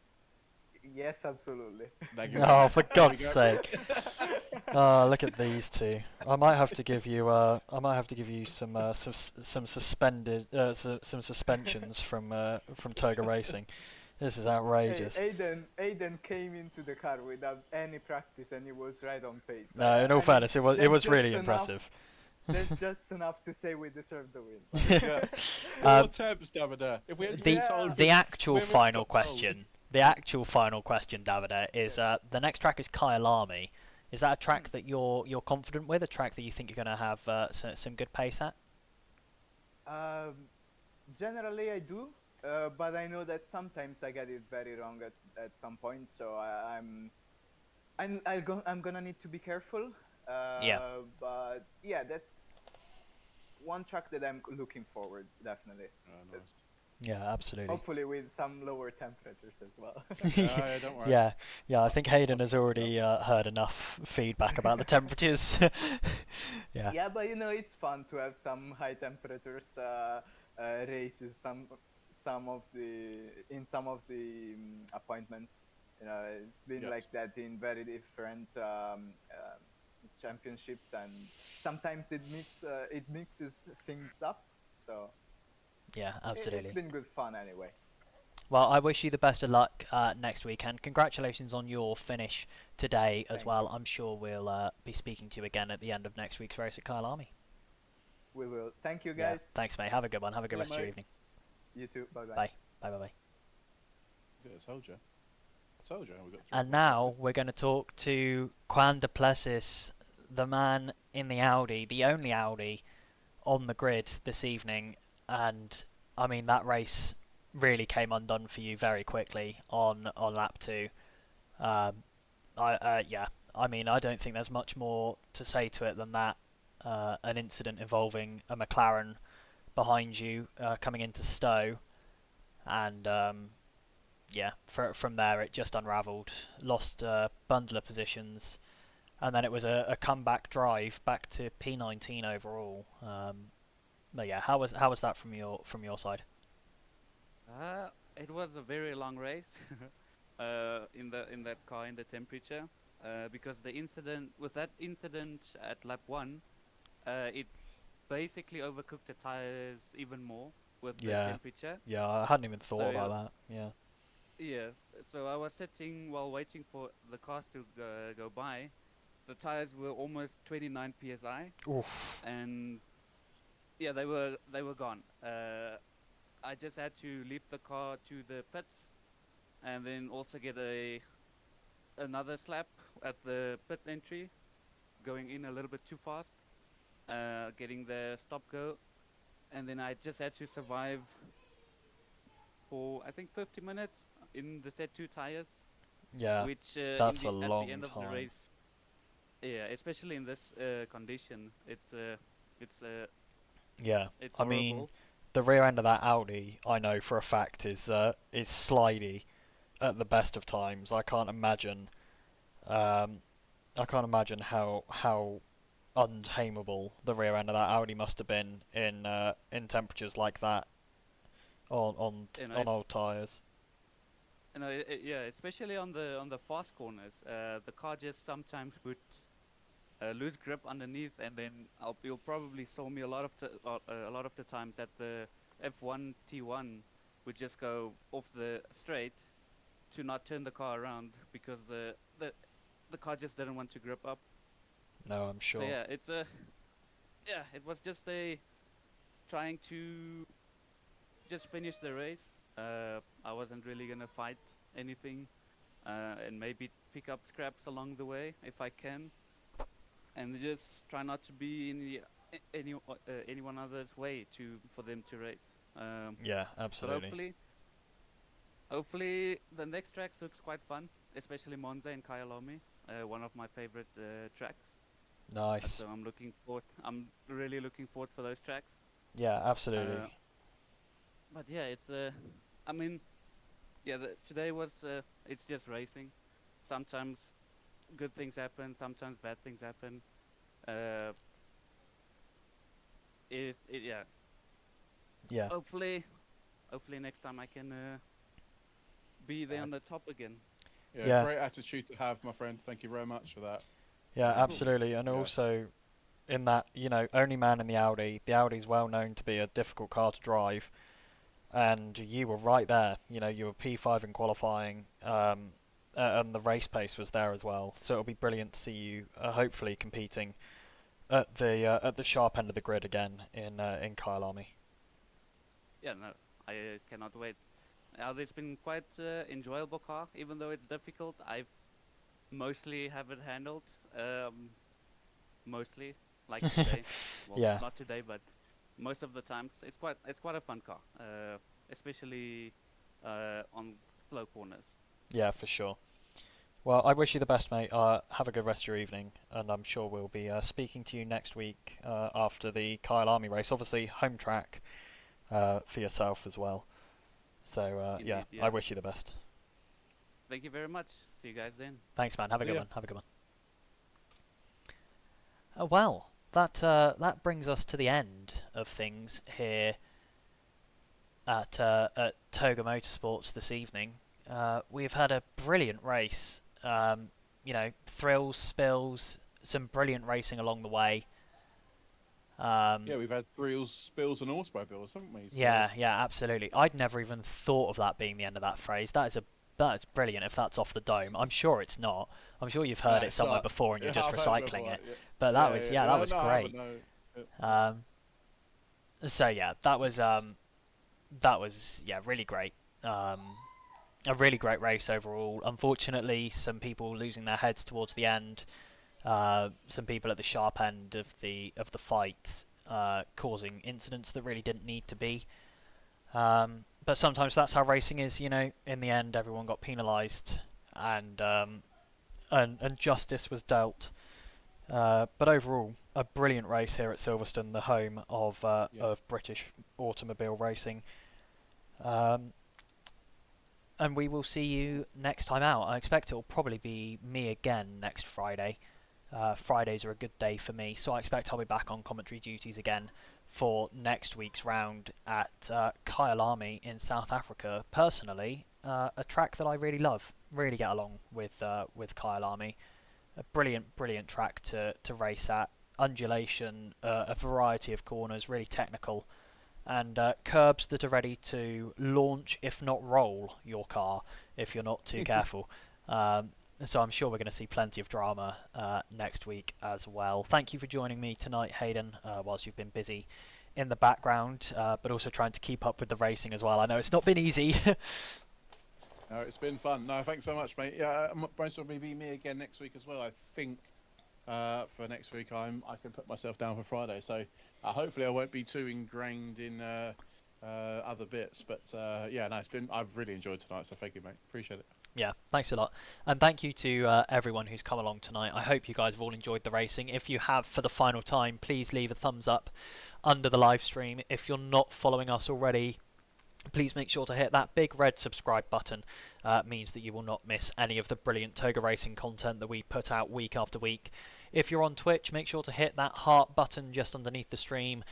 Yes, absolutely. There you Oh, go. for God's sake. Oh, look at these two. I might have to give you some suspended some suspensions from Toga Racing. This is outrageous. Hey, Aiden came into the car without any practice and he was right on pace. No, in all fairness, it was that's really just impressive. That's just enough to say we deserve the win. Yeah. What temps, David? If we had been told The actual we were final not told. question. The actual final question, Davide, is the next track is Kyalami. Is that a track that you're confident with? A track that you think you're going to have some good pace at? Generally, I do, but I know that sometimes I get it very wrong at some point. So I'm gonna need to be careful. Yeah. But yeah, that's one track that I'm looking forward, definitely. Nice. Yeah, absolutely. Hopefully with some lower temperatures as well. Yeah, don't worry. Yeah. I think Hayden has already heard enough feedback about the temperatures. Yeah. Yeah, but it's fun to have some high temperatures races. Some of the appointments. It's been Yes. like that in very different championships, and sometimes it mixes things up. So Yeah, it's absolutely. been good fun anyway. Well, I wish you the best of luck next weekend. Congratulations on your finish today as Thank well. I'm sure we'll be speaking to you again at the end of next week's race at Kyalami. We will. Thank you, Yeah. guys. Thanks, mate. Have a good one. Have a good Yeah, rest of your mate. evening. You too. Bye bye. Bye. Bye. Yeah, I told you. We got And now we're going to talk to Juan de Plessis, the man in the Audi, the only Audi on the grid this evening. And I mean, that race really came undone for you very quickly on lap 2. I mean, I don't think there's much more to say to it than that. An incident involving a McLaren behind you coming into Stowe, and from there it just unravelled. Lost a bundle of positions, and then it was a comeback drive back to P19 overall. But yeah, how was that from your side? It was a very long race in that car in the temperature because the incident at lap 1, it basically overcooked the tires even more with the temperature. Yeah, I hadn't even thought So, about that. Yeah. Yes, so I was sitting while waiting for the cars to go by. The tires were almost 29 psi, Oof. and yeah, they were gone. I just had to leave the car to the pits, and then also get another slap at the pit entry, going in a little bit too fast, getting the stop go, and then I just had to survive for I think 50 minutes in the set 2 tires. Yeah. Which that's at a the long end of the time. race, yeah, especially in this condition, it's Yeah. it's I mean, horrible. the rear end of that Audi, I know for a fact, is slidey at the best of times. I can't imagine how untamable the rear end of that Audi must have been in temperatures like that on old tyres. Yeah, especially on the fast corners, the car just sometimes would lose grip underneath, and then you'll probably saw me a lot of the times that the F1 T1 would just go off the straight to not turn the car around because the car just didn't want to grip up. No, I'm sure. So yeah, it was just trying to just finish the race. I wasn't really gonna fight anything, and maybe pick up scraps along the way if I can, and just try not to be in anyone other's way for them to race. Yeah, But absolutely. hopefully the next tracks looks quite fun, especially Monza and Kyalami, one of my favorite tracks. Nice. So I'm really looking forward for those tracks. Yeah, absolutely. But yeah, it's I mean, yeah, today was it's just racing. Sometimes good things happen, sometimes bad things happen. Uh, yeah. Yeah. Hopefully next time I can be there on the top again. Yeah, Yeah. great attitude to have, my friend. Thank you very much for that. Yeah, Cool. absolutely. And Yeah. also, in that, only man in the Audi. The Audi's well known to be a difficult car to drive, and you were right there. You were P5 in qualifying, and the race pace was there as well. So it'll be brilliant to see you, hopefully competing at the sharp end of the grid again in Kyalami. Yeah, no, I cannot wait. It's been quite enjoyable car, even though it's difficult. I've mostly have it handled. Mostly, like today. Well, Yeah. not today, but most of the times it's quite a fun car, especially on slow corners. Yeah, for sure. Well, I wish you the best, mate. Have a good rest of your evening, and I'm sure we'll be speaking to you next week after the Kyalami race. Obviously, home track for yourself as well. So, Indeed, yeah, yeah. I wish you the best. Thank you very much. See you guys then. Thanks, man. Have a good Yeah. one. Have a good one. Well, that brings us to the end of things here at TOGA Motorsports this evening. We've had a brilliant race. Thrills, spills, some brilliant racing along the way. Yeah, we've had thrills, spills, and automobiles, haven't we? So Yeah, absolutely. I'd never even thought of that being the end of that phrase. That is brilliant if that's off the dome. I'm sure it's not. I'm sure you've heard No, it it's somewhere not. before and you're just I've heard recycling before, it. yeah. But that was that No, was no, I haven't, great. no. So yeah, that was really great. A really great race overall. Unfortunately, some people losing their heads towards the end. Some people at the sharp end of the fight causing incidents that really didn't need to be. But sometimes that's how racing is. In the end, everyone got penalised, and justice was dealt. But overall, a brilliant race here at Silverstone, the home of British automobile racing. And we will see you next time out. I expect it will probably be me again next Friday. Fridays are a good day for me, so I expect I'll be back on commentary duties again for next week's round at Kyalami in South Africa. Personally, a track that I really love, really get along with Kyalami. A brilliant track to race at. Undulation, a variety of corners, really technical, and curbs that are ready to launch, if not roll, your car if you're not too careful. So I'm sure we're going to see plenty of drama next week as well. Thank you for joining me tonight, Hayden, whilst you've been busy in the background, but also trying to keep up with the racing as well. I know it's not been easy. No, it's been fun. No, thanks so much, mate. Yeah, most probably be me again next week as well. I think for next week I can put myself down for Friday. So hopefully I won't be too ingrained in other bits. But yeah, no, I've really enjoyed tonight. So thank you, mate. Appreciate it. Yeah, thanks a lot. And thank you to everyone who's come along tonight. I hope you guys have all enjoyed the racing. If you have for the final time, please leave a thumbs up under the live stream. If you're not following us already, please make sure to hit that big red subscribe button. Means that you will not miss any of the brilliant TOGA racing content that we put out week after week. If you're on Twitch, make sure to hit that heart button just underneath the stream.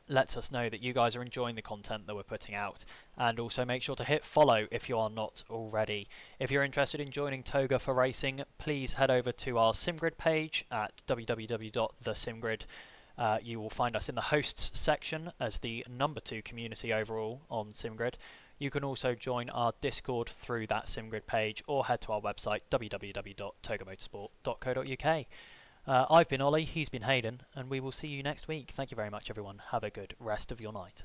Lets us know that you guys are enjoying the content that we're putting out. And also make sure to hit follow if you are not already. If you're interested in joining TOGA for racing, please head over to our SimGrid page at www.thesimgrid. You will find us in the hosts section as the #2 community overall on SimGrid. You can also join our Discord through that SimGrid page or head to our website www.togamotorsport.co.uk. I've been Ollie, he's been Hayden, and we will see you next week. Thank you very much, everyone. Have a good rest of your night.